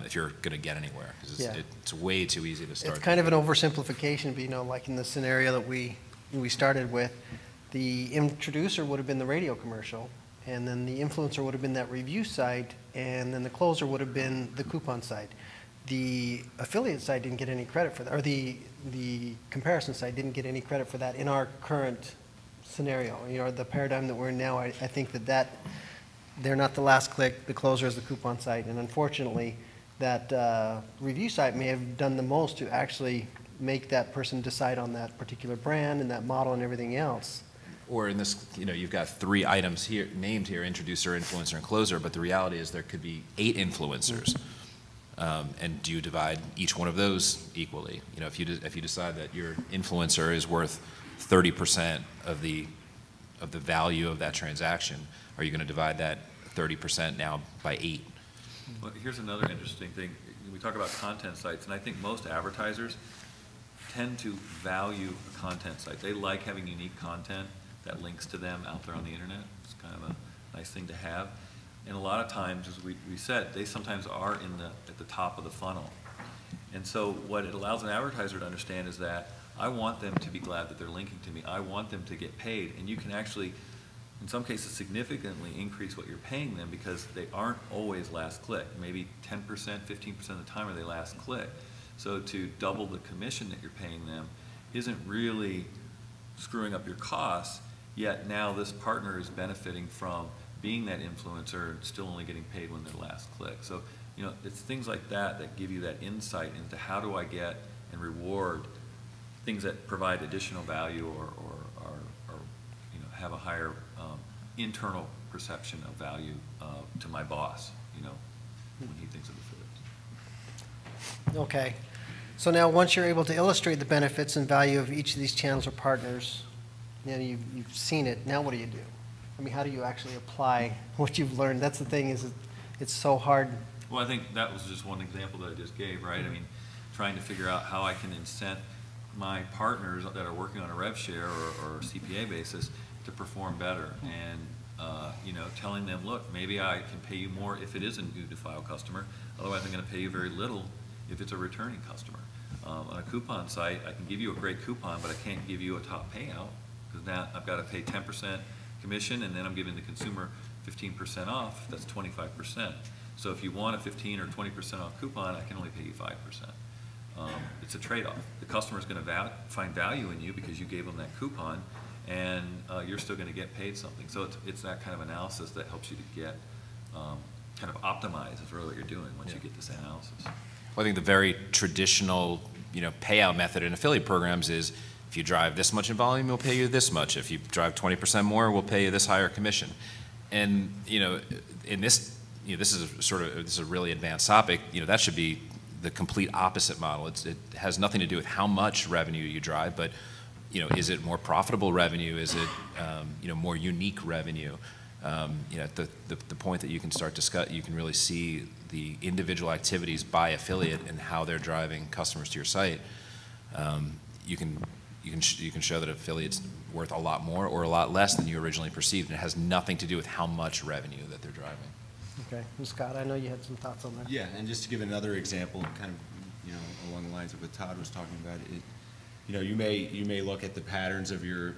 [SPEAKER 3] if you're going to get anywhere, because it's way too easy to start.
[SPEAKER 1] It's kind of an oversimplification, but, you know, like in the scenario that we started with, the introducer would have been the radio commercial, and then the influencer would have been that review site, and then the closer would have been the coupon site. The affiliate site didn't get any credit for that, or the comparison site didn't get any credit for that in our current scenario. You know, the paradigm that we're in now, I think that they're not the last click, the closer is the coupon site, and unfortunately, that review site may have done the most to actually make that person decide on that particular brand and that model and everything else.
[SPEAKER 3] Or in this, you know, you've got 3 items here named here, introducer, influencer, and closer, but the reality is there could be 8 influencers. And do you divide each one of those equally? You know, if you decide that your influencer is worth 30% of the value of that transaction, are you going to divide that 30% now by 8?
[SPEAKER 2] Well, here's another interesting thing. We talk about content sites, and I think most advertisers tend to value a content site. They like having unique content that links to them out there on the internet. It's kind of a nice thing to have. And a lot of times, as we said, they sometimes are at the top of the funnel. And so what it allows an advertiser to understand is that I want them to be glad that they're linking to me. I want them to get paid. And you can actually, in some cases, significantly increase what you're paying them because they aren't always last click. Maybe 10%, 15% of the time are they last click. So to double the commission that you're paying them isn't really screwing up your costs, yet now this partner is benefiting from being that influencer and still only getting paid when they're last click. So, you know, it's things like that that give you that insight into how do I get and reward things that provide additional value or you know, have a higher internal perception of value to my boss, you know, when he thinks of affiliates.
[SPEAKER 1] Okay. So now once you're able to illustrate the benefits and value of each of these channels or partners, you know, you've seen it, now what do you do? I mean, how do you actually apply what you've learned? That's the thing, is it's so hard.
[SPEAKER 2] Well, I think that was just one example that I just gave, right? I mean, trying to figure out how I can incent my partners that are working on a rev share or CPA basis to perform better. And, you know, telling them, look, maybe I can pay you more if it is a new to file customer. Otherwise, I'm going to pay you very little if it's a returning customer. On a coupon site, I can give you a great coupon, but I can't give you a top payout because now I've got to pay 10% commission, and then I'm giving the consumer 15% off. That's 25%. So if you want a 15 or 20% off coupon, I can only pay you 5%. It's a trade-off. The customer's going to find value in you because you gave them that coupon, and you're still going to get paid something. So it's that kind of analysis that helps you to get kind of optimize is really what you're doing once you get this analysis.
[SPEAKER 3] Well, I think the very traditional, you know, payout method in affiliate programs is if you drive this much in volume, we'll pay you this much. If you drive 20% more, we'll pay you this higher commission. And, you know, in this, you know, this is a really advanced topic. You know, that should be the complete opposite model. It has nothing to do with how much revenue you drive, but, you know, is it more profitable revenue? Is it, you know, more unique revenue? You know, at the point that you can start you can really see the individual activities by affiliate and how they're driving customers to your site. You can you can show that affiliate's worth a lot more or a lot less than you originally perceived, and it has nothing to do with how much revenue that they're driving.
[SPEAKER 1] Okay, and Scott, I know you had some thoughts on that.
[SPEAKER 4] Yeah, and just to give another example, kind of, along the lines of what Todd was talking about, you may look at the patterns of your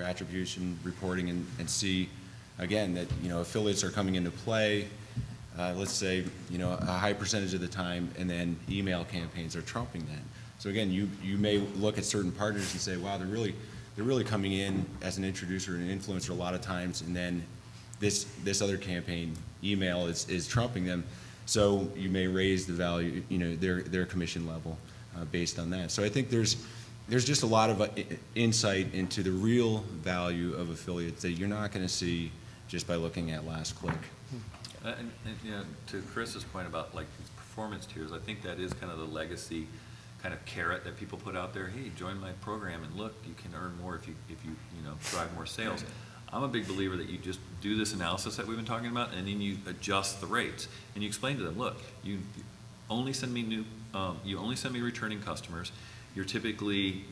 [SPEAKER 4] attribution reporting and see, again, that affiliates are coming into play. Let's say a high percentage of the time, and then email campaigns are trumping that. So again, you may look at certain partners and say, wow, they're really coming in as an introducer and an influencer a lot of times, and then this other campaign, email, is trumping them. So you may raise the value, their commission level based on that. So I think there's just a lot of insight into the real value of affiliates that you're not going to see just by looking at LastClick.
[SPEAKER 2] And to Chris's point about like these performance tiers, I think that is kind of the legacy kind of carrot that people put out there. Hey, join my program and look, you can earn more if you drive more sales. I'm a big believer that you just do this analysis that we've been talking about, and then you adjust the rates, and you explain to them, look, you only send me returning customers. You're typically,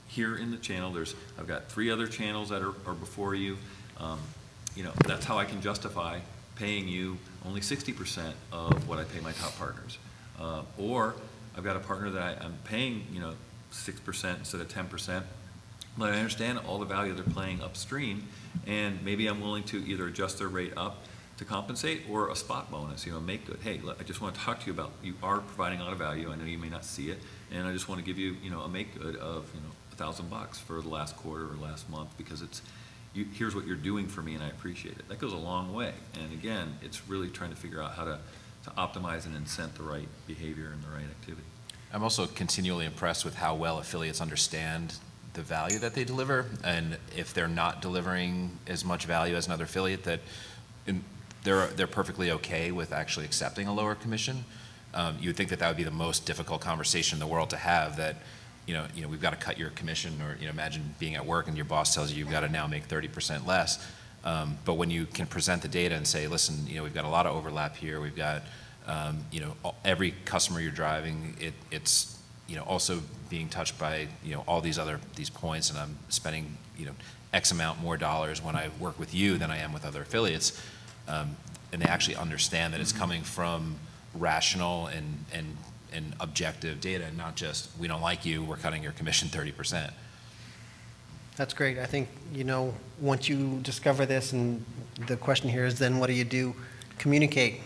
[SPEAKER 2] here in the channel. I've got 3 other channels that are before you. That's how I can justify paying you only 60% of what I pay my top partners. Or I've got a partner that I'm paying, 6% instead of 10%. But I understand all the value they're playing upstream, and maybe I'm willing to either adjust their rate up to compensate or a spot bonus, make good. Hey, look, I just want to talk to you about, you are providing a lot of value. I know you may not see it, and I just want to give you, a make good of, $1,000 for the last quarter or last month, because here's what you're doing for me, and I appreciate it. That goes a long way. And again, it's really trying to figure out how to optimize and incent the right behavior and the right activity. I'm
[SPEAKER 3] also continually impressed with how well affiliates understand the value that they deliver, and if they're not delivering as much value as another affiliate, that they're perfectly okay with actually accepting a lower commission. You would think that would be the most difficult conversation in the world to have, that we've got to cut your commission, or imagine being at work and your boss tells you you've got to now make 30% less. But when you can present the data and say, listen, we've got a lot of overlap here, we've got every customer you're driving, it's also being touched by all these points, and I'm spending X amount more dollars when I work with you than I am with other affiliates, and they actually understand that it's coming from rational and objective data, and not just, we don't like you, we're cutting your commission 30%.
[SPEAKER 1] That's great. I think, once you discover this, and the question here is then what do you do? Communicate.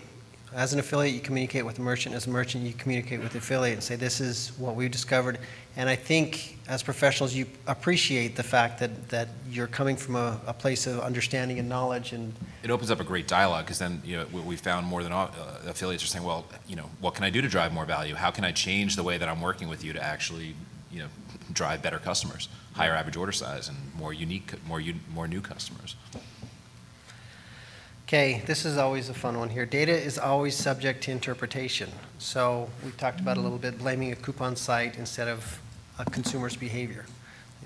[SPEAKER 1] As an affiliate, you communicate with the merchant. As a merchant, you communicate with the affiliate and say, this is what we've discovered. And I think as professionals, you appreciate the fact that you're coming from a place of understanding and knowledge. And
[SPEAKER 3] it opens up a great dialogue, because then we found more than affiliates are saying, well, what can I do to drive more value? How can I change the way that I'm working with you to actually drive better customers, higher average order size, and more unique, more new customers?
[SPEAKER 1] Okay, this is always a fun one here. Data is always subject to interpretation. So we talked about a little bit blaming a coupon site instead of a consumer's behavior.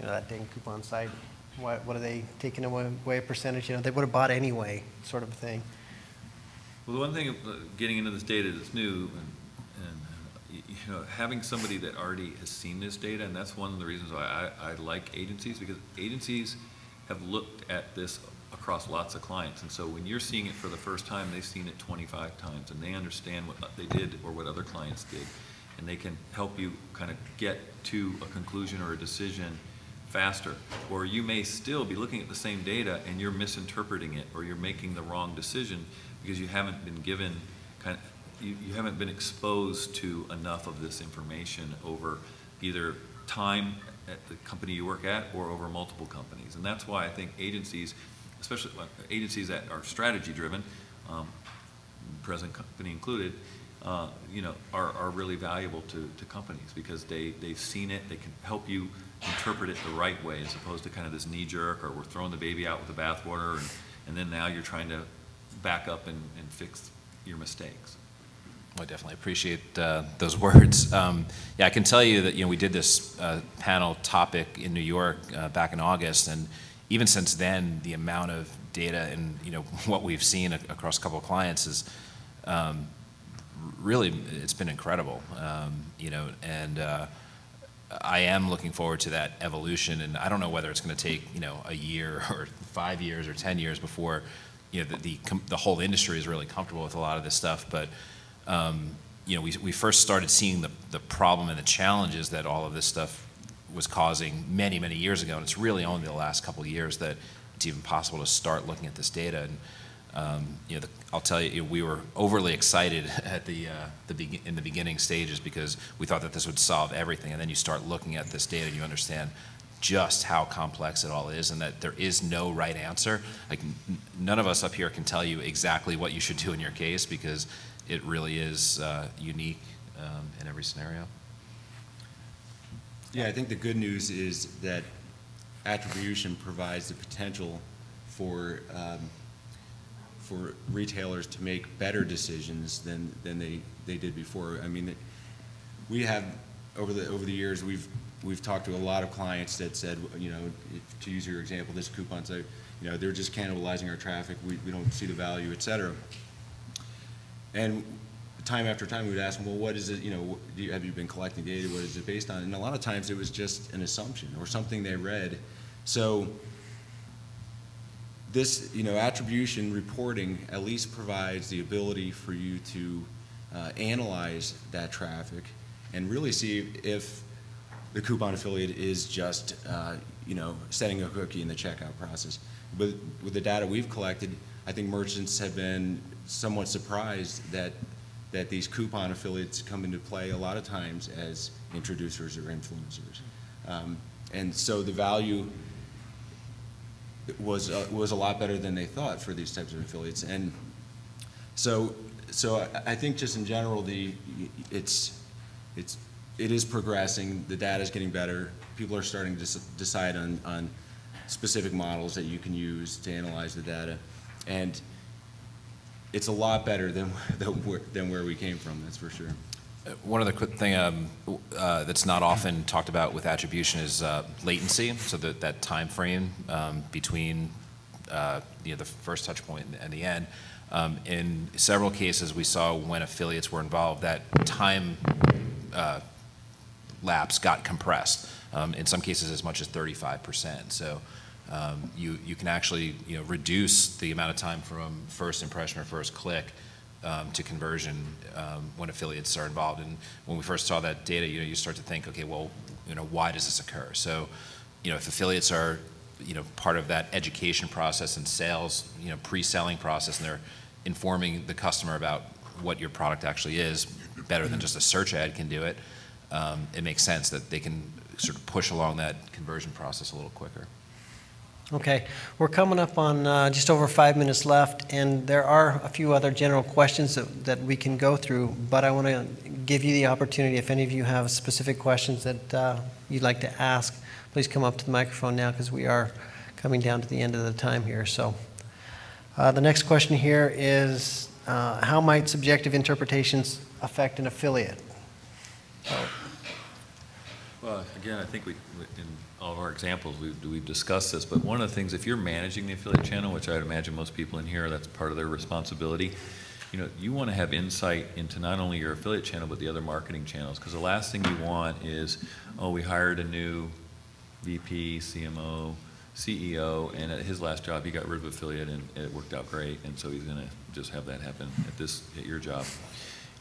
[SPEAKER 1] That dang coupon site, what are they taking away a percentage? They would have bought anyway, sort of thing.
[SPEAKER 2] Well, the one thing getting into this data that's new, and having somebody that already has seen this data, and that's one of the reasons why I like agencies, because agencies have looked at this across lots of clients, and so when you're seeing it for the first time, they've seen it 25 times, and they understand what they did or what other clients did, and they can help you kind of get to a conclusion or a decision faster. Or you may still be looking at the same data and you're misinterpreting it, or you're making the wrong decision because you haven't been given you haven't been exposed to enough of this information over either time at the company you work at or over multiple companies. And that's why I think agencies, especially agencies that are strategy driven, present company included, are really valuable to companies, because they've seen it, they can help you interpret it the right way, as opposed to kind of this knee jerk, or we're throwing the baby out with the bathwater, and then now you're trying to back up and fix your mistakes.
[SPEAKER 3] I definitely appreciate those words. Yeah, I can tell you that we did this panel topic in New York back in August, and even since then, the amount of data and what we've seen across a couple of clients is really, it's been incredible. And I am looking forward to that evolution, and I don't know whether it's going to take, you know, a year or 5 years or 10 years before, you know, the whole industry is really comfortable with a lot of this stuff. But you know, we first started seeing the problem and the challenges that all of this stuff was causing many, many years ago, and it's really only the last couple of years that it's even possible to start looking at this data. And you know, I'll tell you, we were overly excited at in the beginning stages because we thought that this would solve everything, and then you start looking at this data and you understand just how complex it all is, and that there is no right answer. Like none of us up here can tell you exactly what you should do in your case because it really is unique in every scenario.
[SPEAKER 4] Yeah, I think the good news is that attribution provides the potential for retailers to make better decisions than they did before. I mean, we have over the years we've talked to a lot of clients that said, you know, to use your example, this coupon site, you know, they're just cannibalizing our traffic. We don't see the value, et cetera. And time after time, we would ask them, well, what is it, you know, have you been collecting data? What is it based on? And a lot of times it was just an assumption or something they read. So this, you know, attribution reporting at least provides the ability for you to analyze that traffic and really see if the coupon affiliate is just, you know, setting a cookie in the checkout process. But with the data we've collected, I think merchants have been somewhat surprised that these coupon affiliates come into play a lot of times as introducers or influencers. And so the value was a lot better than they thought for these types of affiliates. And so I think just in general, it is progressing. The data is getting better. People are starting to decide on specific models that you can use to analyze the data, and it's a lot better than where we came from. That's for sure.
[SPEAKER 3] One other quick thing that's not often talked about with attribution is latency. So that time frame between you know, the first touch point and the end. In several cases, we saw when affiliates were involved, that time lapse got compressed. In some cases, as much as 35%. So you can actually, you know, reduce the amount of time from first impression or first click to conversion when affiliates are involved. And when we first saw that data, you know, you start to think, okay, well, you know, why does this occur? So, you know, if affiliates are, you know, part of that education process and sales, you know, pre-selling process, and they're informing the customer about what your product actually is better than just a search ad can do it, it makes sense that they can sort of push along that conversion process a little quicker.
[SPEAKER 1] Okay, we're coming up on just over 5 minutes left, and there are a few other general questions that we can go through, but I want to give you the opportunity, if any of you have specific questions that you'd like to ask, please come up to the microphone now because we are coming down to the end of the time here. So the next question here is, how might subjective interpretations affect an affiliate?
[SPEAKER 2] Well, again, I think in all of our examples, we've discussed this, but one of the things, if you're managing the affiliate channel, which I would imagine most people in here, that's part of their responsibility, you know, you want to have insight into not only your affiliate channel, but the other marketing channels, because the last thing you want is, oh, we hired a new VP, CMO, CEO, and at his last job, he got rid of affiliate, and it worked out great, and so he's going to just have that happen at your job.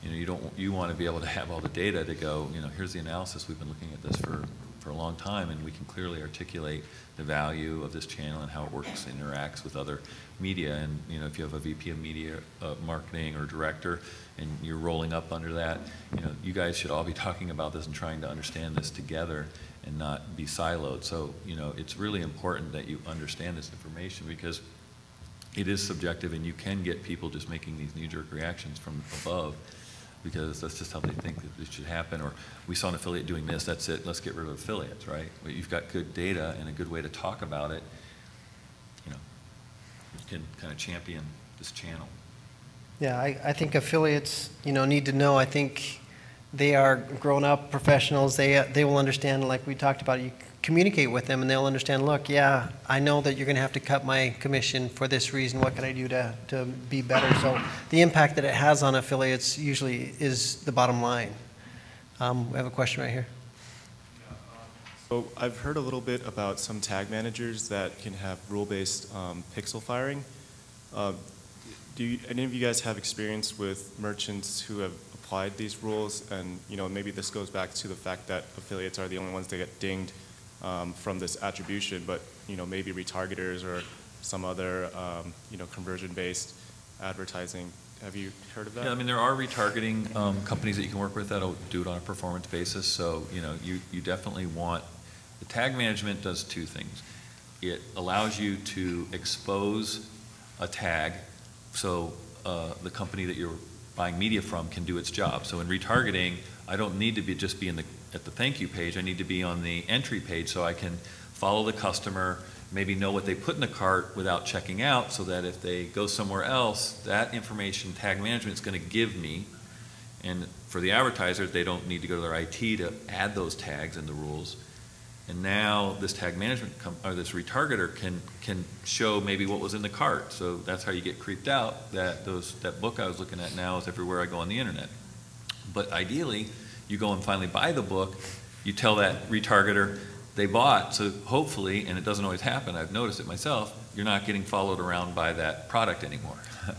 [SPEAKER 2] You know, you want to be able to have all the data to go, you know, here's the analysis. We've been looking at this for a long time, and we can clearly articulate the value of this channel and how it works, interacts with other media. And you know, if you have a VP of media marketing or director, and you're rolling up under that, you know, you guys should all be talking about this and trying to understand this together and not be siloed. So you know, it's really important that you understand this information because it is subjective, and you can get people just making these knee-jerk reactions from above, because that's just how they think that it should happen. Or we saw an affiliate doing this, that's it, let's get rid of affiliates, right? But you've got good data and a good way to talk about it, you know, you can kind of champion this channel.
[SPEAKER 1] Yeah, I think affiliates, you know, need to know. I think they are grown-up professionals. They will understand, like we talked about, you communicate with them and they'll understand, look, yeah, I know that you're going to have to cut my commission for this reason. What can I do to be better? So the impact that it has on affiliates usually is the bottom line. We have a question right here.
[SPEAKER 5] So I've heard a little bit about some tag managers that can have rule-based pixel firing. Do any of you guys have experience with merchants who have applied these rules? And maybe this goes back to the fact that affiliates are the only ones that get dinged from this attribution, but maybe retargeters or some other conversion-based advertising. Have you heard of that?
[SPEAKER 2] Yeah, I mean, there are retargeting companies that you can work with that'll do it on a performance basis. So, you definitely want, the tag management does two things. It allows you to expose a tag so the company that you're buying media from can do its job. So in retargeting, I don't need to just be at the thank you page. I need to be on the entry page so I can follow the customer, maybe know what they put in the cart without checking out, so that if they go somewhere else, that information tag management is going to give me. And for the advertisers, they don't need to go to their IT to add those tags in the rules. And now this tag management or this retargeter can show maybe what was in the cart. So that's how you get creeped out that that book I was looking at now is everywhere I go on the internet. But ideally, you go and finally buy the book, you tell that retargeter they bought, so hopefully, and it doesn't always happen, I've noticed it myself, you're not getting followed around by that product anymore.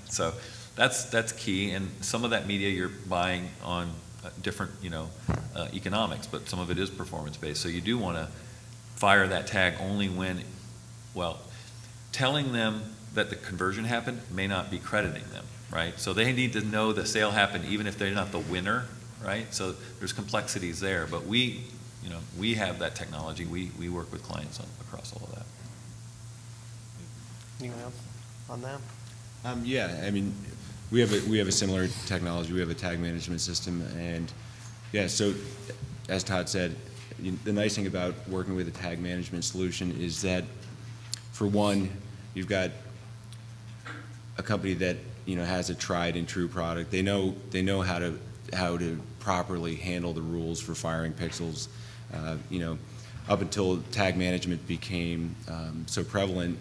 [SPEAKER 2] So that's key, and some of that media you're buying on different economics, but some of it is performance-based. So you do want to fire that tag only when, well, telling them that the conversion happened may not be crediting them, right? So they need to know the sale happened even if they're not the winner, right? So there's complexities there, but we have that technology. We work with clients across all of that.
[SPEAKER 1] Anyone else on that?
[SPEAKER 4] Yeah, I mean, we have a similar technology. We have a tag management system, and yeah. So, as Todd said, the nice thing about working with a tag management solution is that, for one, you've got a company that has a tried and true product. They know how to properly handle the rules for firing pixels. Up until tag management became so prevalent,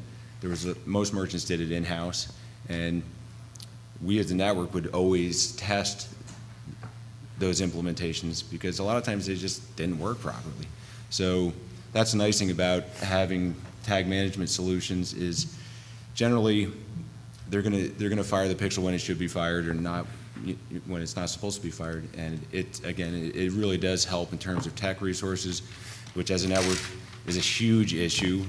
[SPEAKER 4] most merchants did it in-house, and we as a network would always test those implementations because a lot of times they just didn't work properly. So that's the nice thing about having tag management solutions is generally they're gonna fire the pixel when it should be fired or not when it's not supposed to be fired. And it really does help in terms of tech resources, which as a network is a huge issue.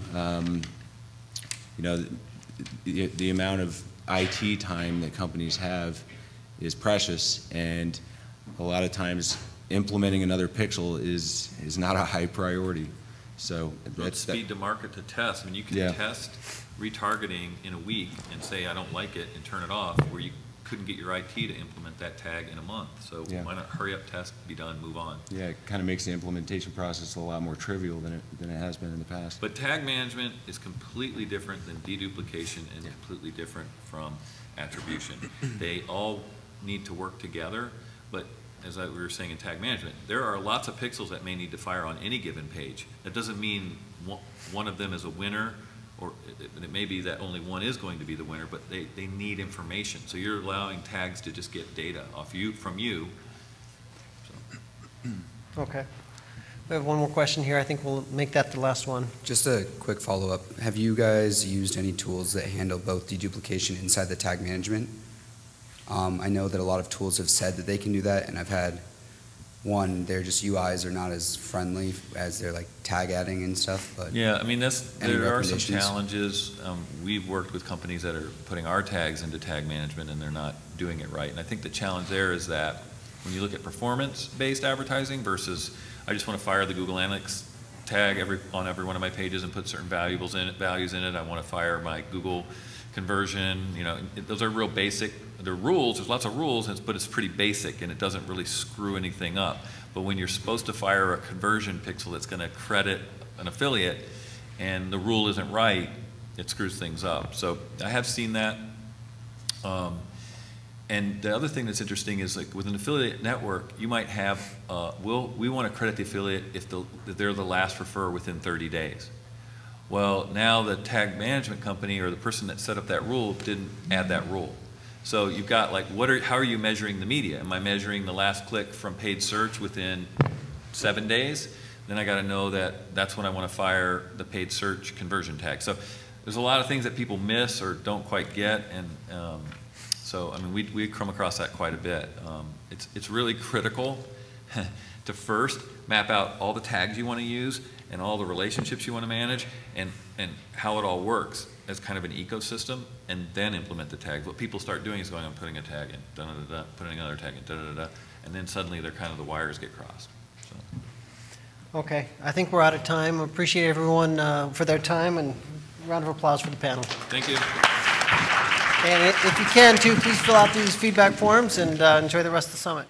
[SPEAKER 4] The amount of IT time that companies have is precious, and a lot of times implementing another pixel is not a high priority. So that's
[SPEAKER 2] speed to market to test. I mean, you can test retargeting in a week and say I don't like it and turn it off, where you couldn't get your IT to implement that tag in a month. So why not hurry up, test, be done, move on? Yeah,
[SPEAKER 4] it kind of makes the implementation process a lot more trivial than it has been in the past.
[SPEAKER 2] But tag management is completely different than deduplication and completely different from attribution. They all need to work together, but as we were saying in tag management, there are lots of pixels that may need to fire on any given page. That doesn't mean one of them is a winner, or it may be that only one is going to be the winner, but they need information. So you're allowing tags to just get data from you. So.
[SPEAKER 1] Okay. We have one more question here. I think we'll make that the last one.
[SPEAKER 7] Just a quick follow-up. Have you guys used any tools that handle both deduplication inside the tag management? I know that a lot of tools have said that they can do that, and I've had their just UIs are not as friendly as their like tag adding and stuff. But
[SPEAKER 2] yeah, I mean there are some challenges. We've worked with companies that are putting our tags into tag management and they're not doing it right. And I think the challenge there is that when you look at performance-based advertising versus I just want to fire the Google Analytics tag on every one of my pages and put certain values in it. I want to fire my Google conversion. Those are real basic. There are rules. There's lots of rules, but it's pretty basic, and it doesn't really screw anything up. But when you're supposed to fire a conversion pixel that's going to credit an affiliate, and the rule isn't right, it screws things up. So I have seen that. And the other thing that's interesting is, like with an affiliate network, you might have, we want to credit the affiliate if they're the last referrer within 30 days. Well, now the tag management company or the person that set up that rule didn't add that rule. So you've got like, how are you measuring the media? Am I measuring the last click from paid search within 7 days? then I got to know that that's when I want to fire the paid search conversion tag. So there's a lot of things that people miss or don't quite get, and so I mean we come across that quite a bit. It's really critical to first map out all the tags you want to use and all the relationships you want to manage, and how it all works as kind of an ecosystem, and then implement the tags. What people start doing is going, I'm putting a tag in, da-da-da-da, putting another tag in, da-da-da-da, and then suddenly they're kind of the wires get crossed. So.
[SPEAKER 1] Okay, I think we're out of time. Appreciate everyone for their time, and round of applause for the panel.
[SPEAKER 2] Thank you.
[SPEAKER 1] And if you can too, please fill out these feedback forms and enjoy the rest of the summit.